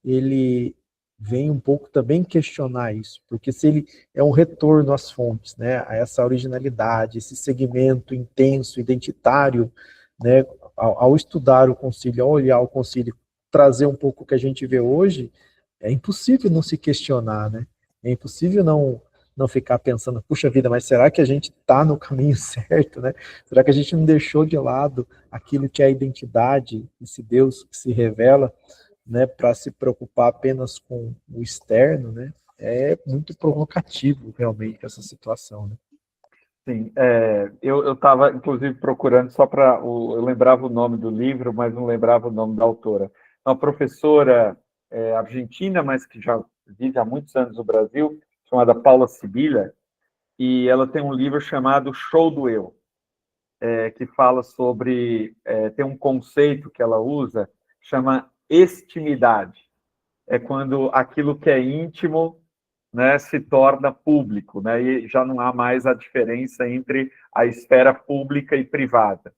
Ele vem um pouco também questionar isso, porque se ele é um retorno às fontes, né? A essa originalidade, esse segmento intenso, identitário, né? Ao estudar o Concílio, ao olhar o Concílio, trazer um pouco o que a gente vê hoje, é impossível não se questionar, né? É impossível não ficar pensando, puxa vida, mas será que a gente está no caminho certo, né? Será que a gente não deixou de lado aquilo que é a identidade, esse Deus que se revela, né, para se preocupar apenas com o externo, né? É muito provocativo, realmente, essa situação, né? Sim, eu estava, inclusive, procurando só para... Eu lembrava o nome do livro, mas não lembrava o nome da autora. Uma professora argentina, mas que já vive há muitos anos no Brasil, chamada Paula Sibila, e ela tem um livro chamado Show do Eu, que fala sobre... tem um conceito que ela usa, chama extimidade. É quando aquilo que é íntimo, né, se torna público, né, e já não há mais a diferença entre a esfera pública e privada.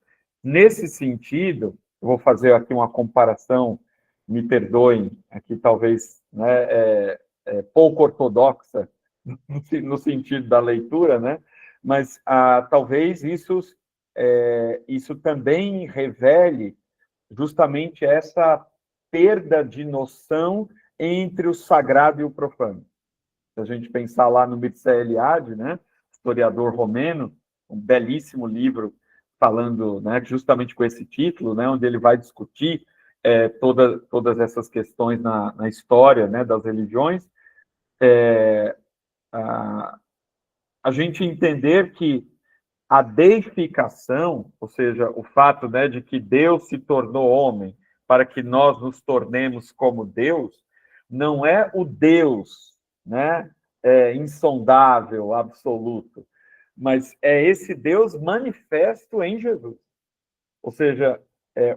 nesse sentido, eu vou fazer aqui uma comparação, me perdoem, aqui talvez, né, pouco ortodoxa, no sentido da leitura, né? Mas talvez isso também revele justamente essa perda de noção entre o sagrado e o profano. Se a gente pensar lá no Mircea Eliade, né, historiador romeno, um belíssimo livro falando, né, justamente com esse título, né, onde ele vai discutir todas essas questões na história, né, das religiões, a gente entender que a deificação, ou seja, o fato, né, de que Deus se tornou homem para que nós nos tornemos como Deus, não é o Deus, né, insondável, absoluto, mas é esse Deus manifesto em Jesus. Ou seja,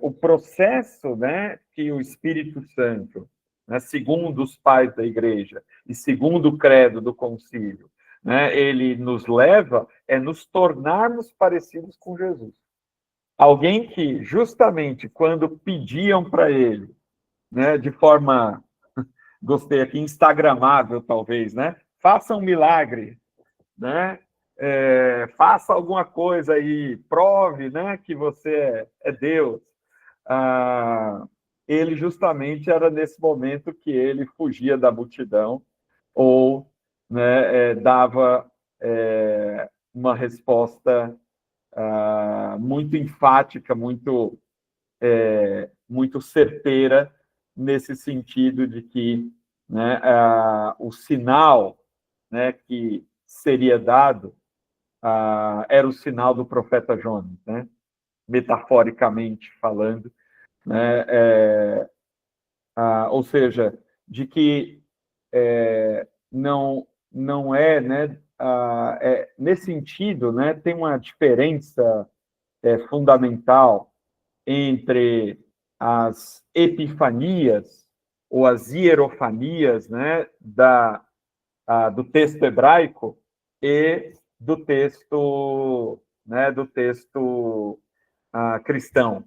o processo, né, que o Espírito Santo, né, segundo os pais da igreja e segundo o credo do concílio, né, ele nos leva nos tornarmos parecidos com Jesus. Alguém que, justamente, quando pediam para ele, né, de forma, gostei aqui, instagramável, talvez, né, faça um milagre, né, faça alguma coisa aí, prove, né, que você é Deus. Ele justamente era nesse momento que ele fugia da multidão ou, né, dava uma resposta muito enfática, muito certeira, nesse sentido de que, né, o sinal, né, que seria dado era o sinal do profeta Jonas, né, metaforicamente falando, né, ou seja, de que não é, né, nesse sentido, né, tem uma diferença fundamental entre as epifanias ou as hierofanias, né, do texto hebraico e do texto cristão,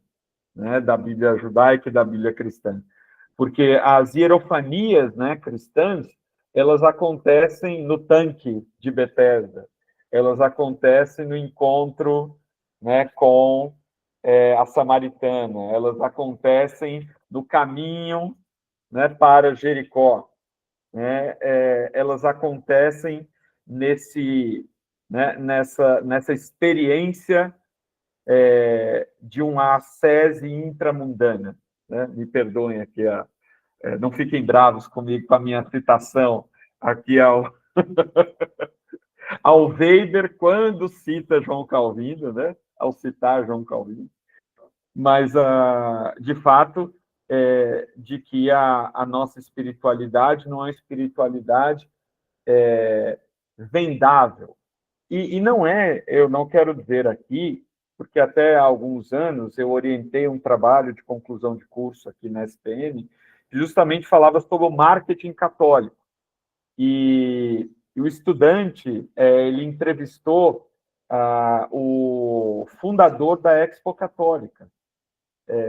né, da Bíblia judaica e da Bíblia cristã. Porque as hierofanias, né, cristãs, elas acontecem no tanque de Betesda, elas acontecem no encontro, né, com a samaritana, elas acontecem no caminho, né, para Jericó, né, elas acontecem nessa experiência de uma ascese intramundana, né? Me perdoem aqui, não fiquem bravos comigo com a minha citação aqui ao Weber, quando cita João Calvino, né? Ao citar João Calvino, mas, de fato, de que a nossa espiritualidade não é espiritualidade vendável. E não eu não quero dizer aqui, porque até há alguns anos eu orientei um trabalho de conclusão de curso aqui na SPM, que justamente falava sobre o marketing católico. E o estudante, ele entrevistou o fundador da Expo Católica.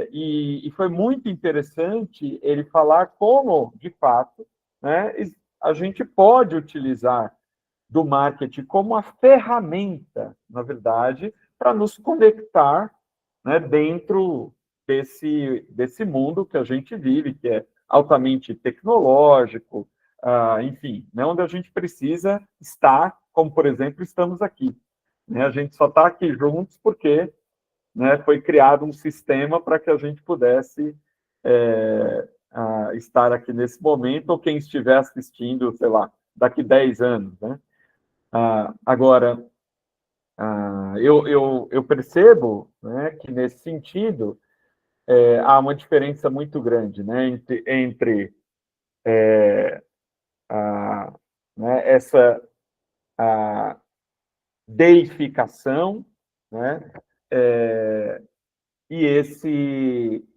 E foi muito interessante ele falar como, de fato, né, a gente pode utilizar do marketing como uma ferramenta, na verdade, para nos conectar, né, dentro desse mundo que a gente vive, que é altamente tecnológico, enfim, né, onde a gente precisa estar, como, por exemplo, estamos aqui. Né, a gente só está aqui juntos porque, né, foi criado um sistema para que a gente pudesse estar aqui nesse momento, ou quem estiver assistindo, sei lá, daqui 10 anos, né? Agora, eu percebo, né, que, nesse sentido, há uma diferença muito grande, né, entre né, essa deificação, né, e esse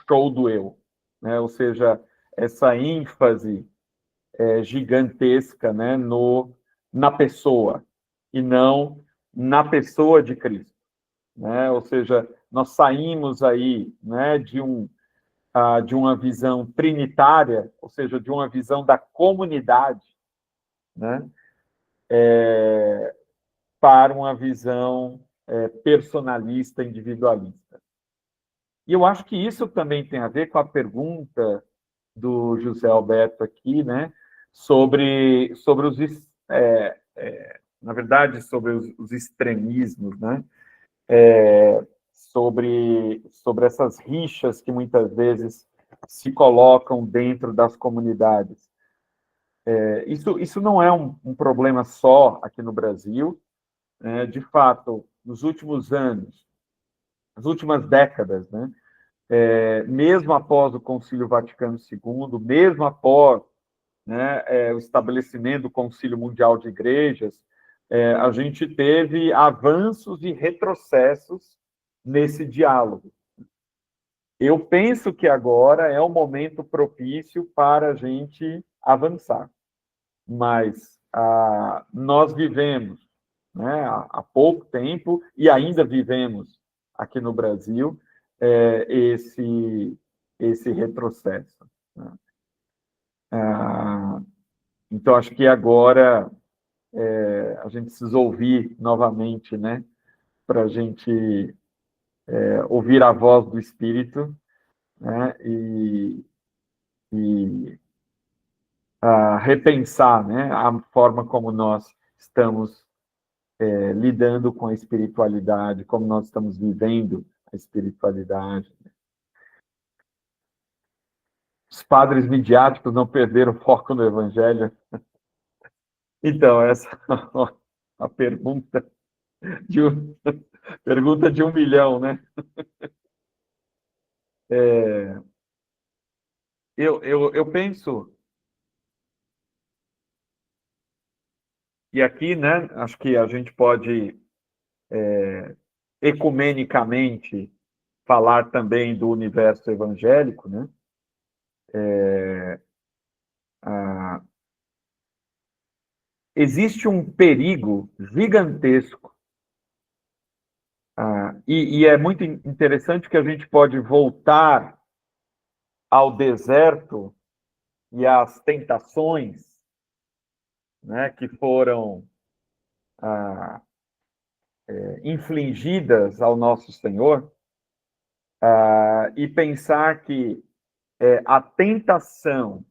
show do eu, né, ou seja, essa ênfase gigantesca, né, na pessoa, e não na pessoa de Cristo. né? Ou seja, nós saímos aí, né, de uma visão trinitária, ou seja, de uma visão da comunidade, né, para uma visão personalista, individualista. E eu acho que isso também tem a ver com a pergunta do José Alberto aqui, né, sobre na verdade, sobre os extremismos, né, sobre essas rixas que muitas vezes se colocam dentro das comunidades. Isso não é um problema só aqui no Brasil. De fato, nos últimos anos, nas últimas décadas, né, mesmo após o Concílio Vaticano II, mesmo após, né, o estabelecimento do Concílio Mundial de Igrejas, a gente teve avanços e retrocessos nesse diálogo. Eu penso que agora é o momento propício para a gente avançar, mas nós vivemos, né, há pouco tempo, e ainda vivemos aqui no Brasil, esse retrocesso, né? Então, acho que agora a gente precisa ouvir novamente, né, para a gente ouvir a voz do Espírito, né, e repensar, né, a forma como nós estamos lidando com a espiritualidade, como nós estamos vivendo a espiritualidade. Os padres midiáticos não perderam o foco no Evangelho. Então, essa é a pergunta pergunta de 1 milhão, né? Eu penso, e aqui, né, acho que a gente pode ecumenicamente falar também do universo evangélico, né? Existe um perigo gigantesco, e é muito interessante que a gente pode voltar ao deserto e às tentações, né, que foram infligidas ao nosso Senhor, e pensar que a tentação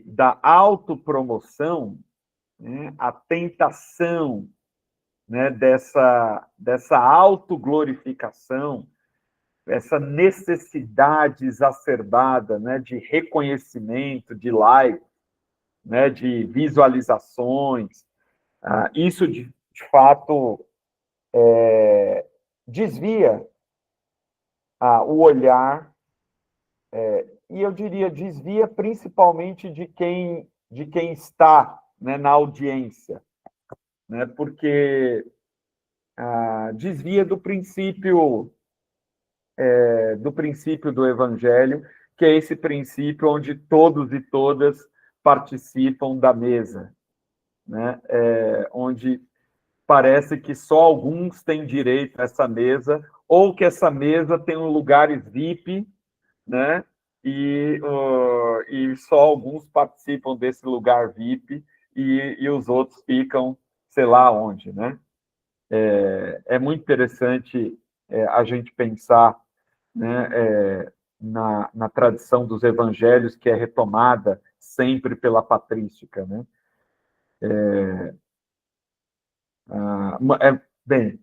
da autopromoção, né, a tentação, né, dessa autoglorificação, essa necessidade exacerbada, né, de reconhecimento, de like, né, de visualizações, isso de fato desvia o olhar, e eu diria desvia principalmente de quem está, né, na audiência, né, porque desvia do princípio do Evangelho, que é esse princípio onde todos e todas participam da mesa, né? Onde parece que só alguns têm direito a essa mesa, ou que essa mesa tem um lugares VIP, né? E só alguns participam desse lugar VIP e os outros ficam, sei lá onde, né? É muito interessante a gente pensar, né, na tradição dos evangelhos, que é retomada sempre pela patrística, né? Bem,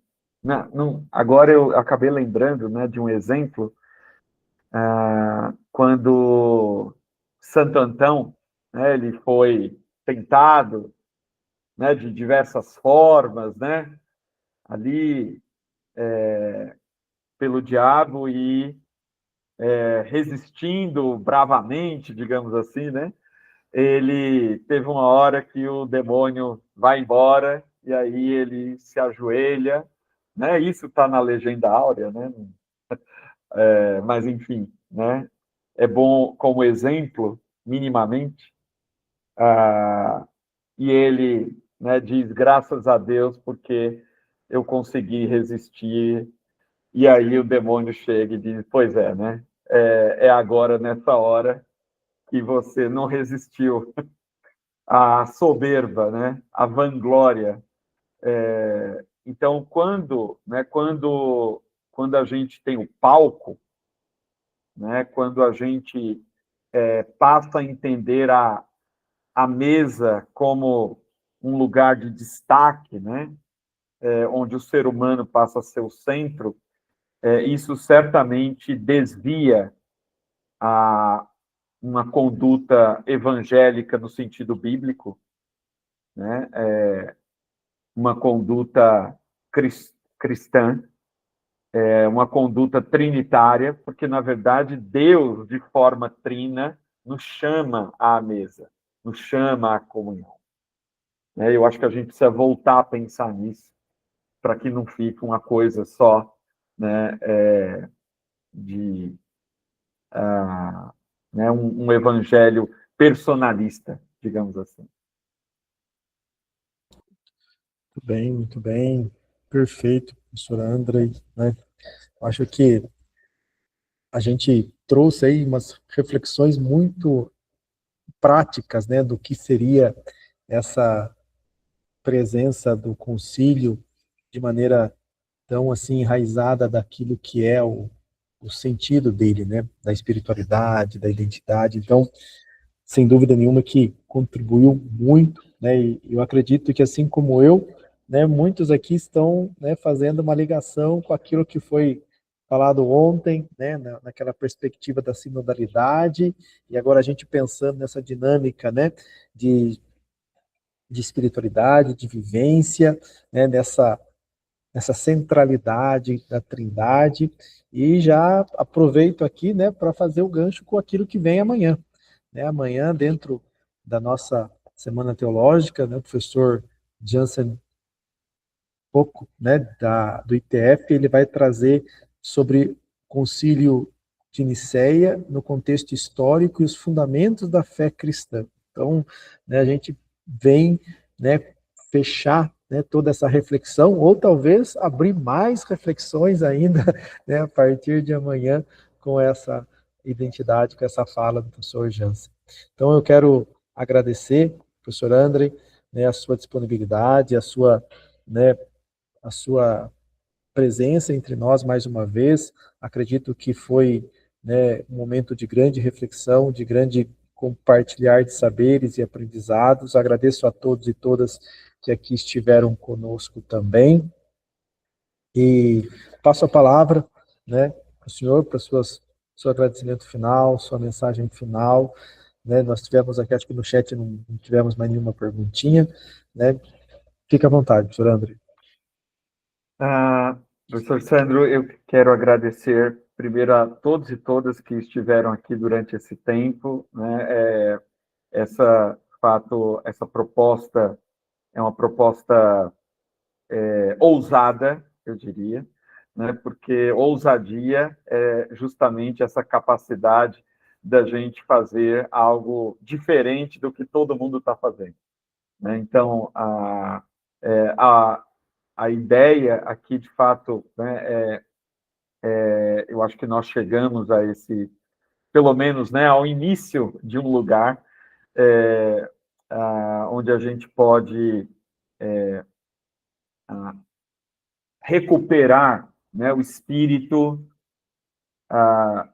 agora eu acabei lembrando, né, de um exemplo, quando Santo Antão, né, ele foi tentado, né, de diversas formas, né, ali pelo diabo e resistindo bravamente, digamos assim, né, ele teve uma hora que o demônio vai embora e aí ele se ajoelha, né? Isso está na Legenda Áurea, né? Mas enfim, né? É bom como exemplo, minimamente, e ele, né, diz graças a Deus porque eu consegui resistir. E aí o demônio chega e diz, pois é, né? É agora, nessa hora, que você não resistiu à soberba, né? À vanglória. Então, quando a gente tem o palco, né? Quando a gente passa a entender a mesa como um lugar de destaque, né? Onde o ser humano passa a ser o centro, isso certamente desvia a uma conduta evangélica no sentido bíblico, né? Uma conduta cristã, uma conduta trinitária, porque, na verdade, Deus, de forma trina, nos chama à mesa, nos chama à comunhão. Eu acho que a gente precisa voltar a pensar nisso, para que não fique uma coisa só, né, de né, um evangelho personalista, digamos assim. Muito bem, perfeito, professor Andrei, né? Acho que a gente trouxe aí umas reflexões muito práticas, né, do que seria essa presença do concílio de maneira tão assim enraizada daquilo que é o sentido dele, né, da espiritualidade, da identidade. Então, sem dúvida nenhuma que contribuiu muito, né, e eu acredito que assim como eu, né, muitos aqui estão, né, fazendo uma ligação com aquilo que foi falado ontem, né, naquela perspectiva da sinodalidade, e agora a gente pensando nessa dinâmica, né, de espiritualidade, de vivência, né, nessa centralidade da Trindade, e já aproveito aqui, né, para fazer o gancho com aquilo que vem amanhã, né, amanhã dentro da nossa Semana Teológica, né, o professor Jansen Pouco, né, do ITF, ele vai trazer sobre o Concílio de Nicéia no contexto histórico e os fundamentos da fé cristã. Então, né, a gente vem, né, fechar, né, toda essa reflexão, ou talvez abrir mais reflexões ainda, né, a partir de amanhã com essa identidade, com essa fala do professor Jansen. Então, eu quero agradecer, professor André, né, a sua disponibilidade, né, a sua presença entre nós mais uma vez. Acredito que foi, né, um momento de grande reflexão, de grande compartilhar de saberes e aprendizados. Agradeço a todos e todas que aqui estiveram conosco também. E passo a palavra, né, para o senhor, para seu agradecimento final, sua mensagem final. Né, nós tivemos aqui, acho que no chat não tivemos mais nenhuma perguntinha. Né? Fique à vontade, professor André. Professor Sandro, eu quero agradecer primeiro a todos e todas que estiveram aqui durante esse tempo, né? Essa proposta é uma proposta ousada, eu diria, né? Porque ousadia é justamente essa capacidade da gente fazer algo diferente do que todo mundo está fazendo, né? Então, a ideia aqui, de fato, né, eu acho que nós chegamos a esse, pelo menos, né, ao início de um lugar onde a gente pode recuperar, né, o espírito,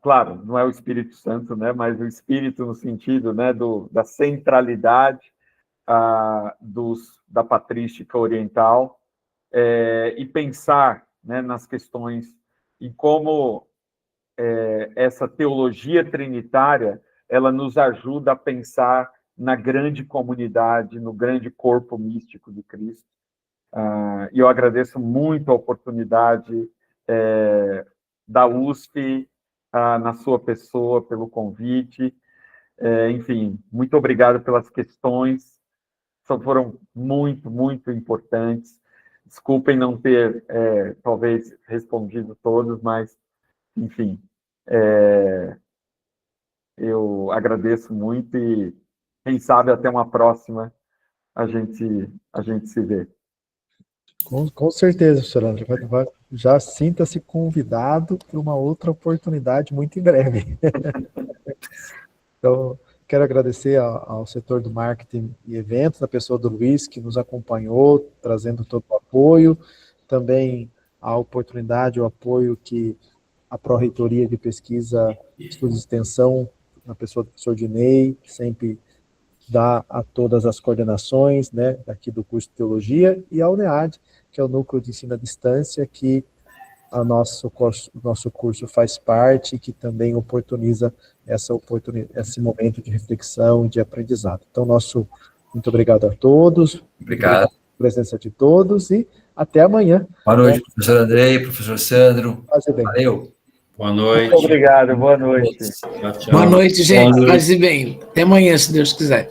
claro, não é o Espírito Santo, né, mas o espírito no sentido, né, da centralidade da patrística oriental, e pensar, né, nas questões e como essa teologia trinitária ela nos ajuda a pensar na grande comunidade, no grande corpo místico de Cristo. E eu agradeço muito a oportunidade da USP, na sua pessoa, pelo convite. Enfim, muito obrigado pelas questões, foram muito, muito importantes. Desculpem não ter, talvez, respondido todos, mas, enfim, eu agradeço muito e, quem sabe, até uma próxima a gente se vê. Com certeza, professor André. Já sinta-se convidado para uma outra oportunidade muito em breve. Então, quero agradecer ao setor do marketing e eventos, na pessoa do Luiz, que nos acompanhou, trazendo todo o apoio, também a oportunidade, o apoio que a Pró-Reitoria de Pesquisa e Estudos de Extensão, na pessoa do professor Dinei, sempre dá a todas as coordenações, né, aqui do curso de Teologia, e ao NEAD, que é o Núcleo de Ensino à Distância, que nosso curso faz parte, que também oportuniza esse momento de reflexão e de aprendizado. Então, muito obrigado a todos. Obrigado. Pela presença de todos e até amanhã. Boa noite, professor Andrei, professor Sandro. Valeu. Boa noite. Muito obrigado, boa noite. Tchau, tchau. Boa noite, gente. Paz e bem. Até amanhã, se Deus quiser.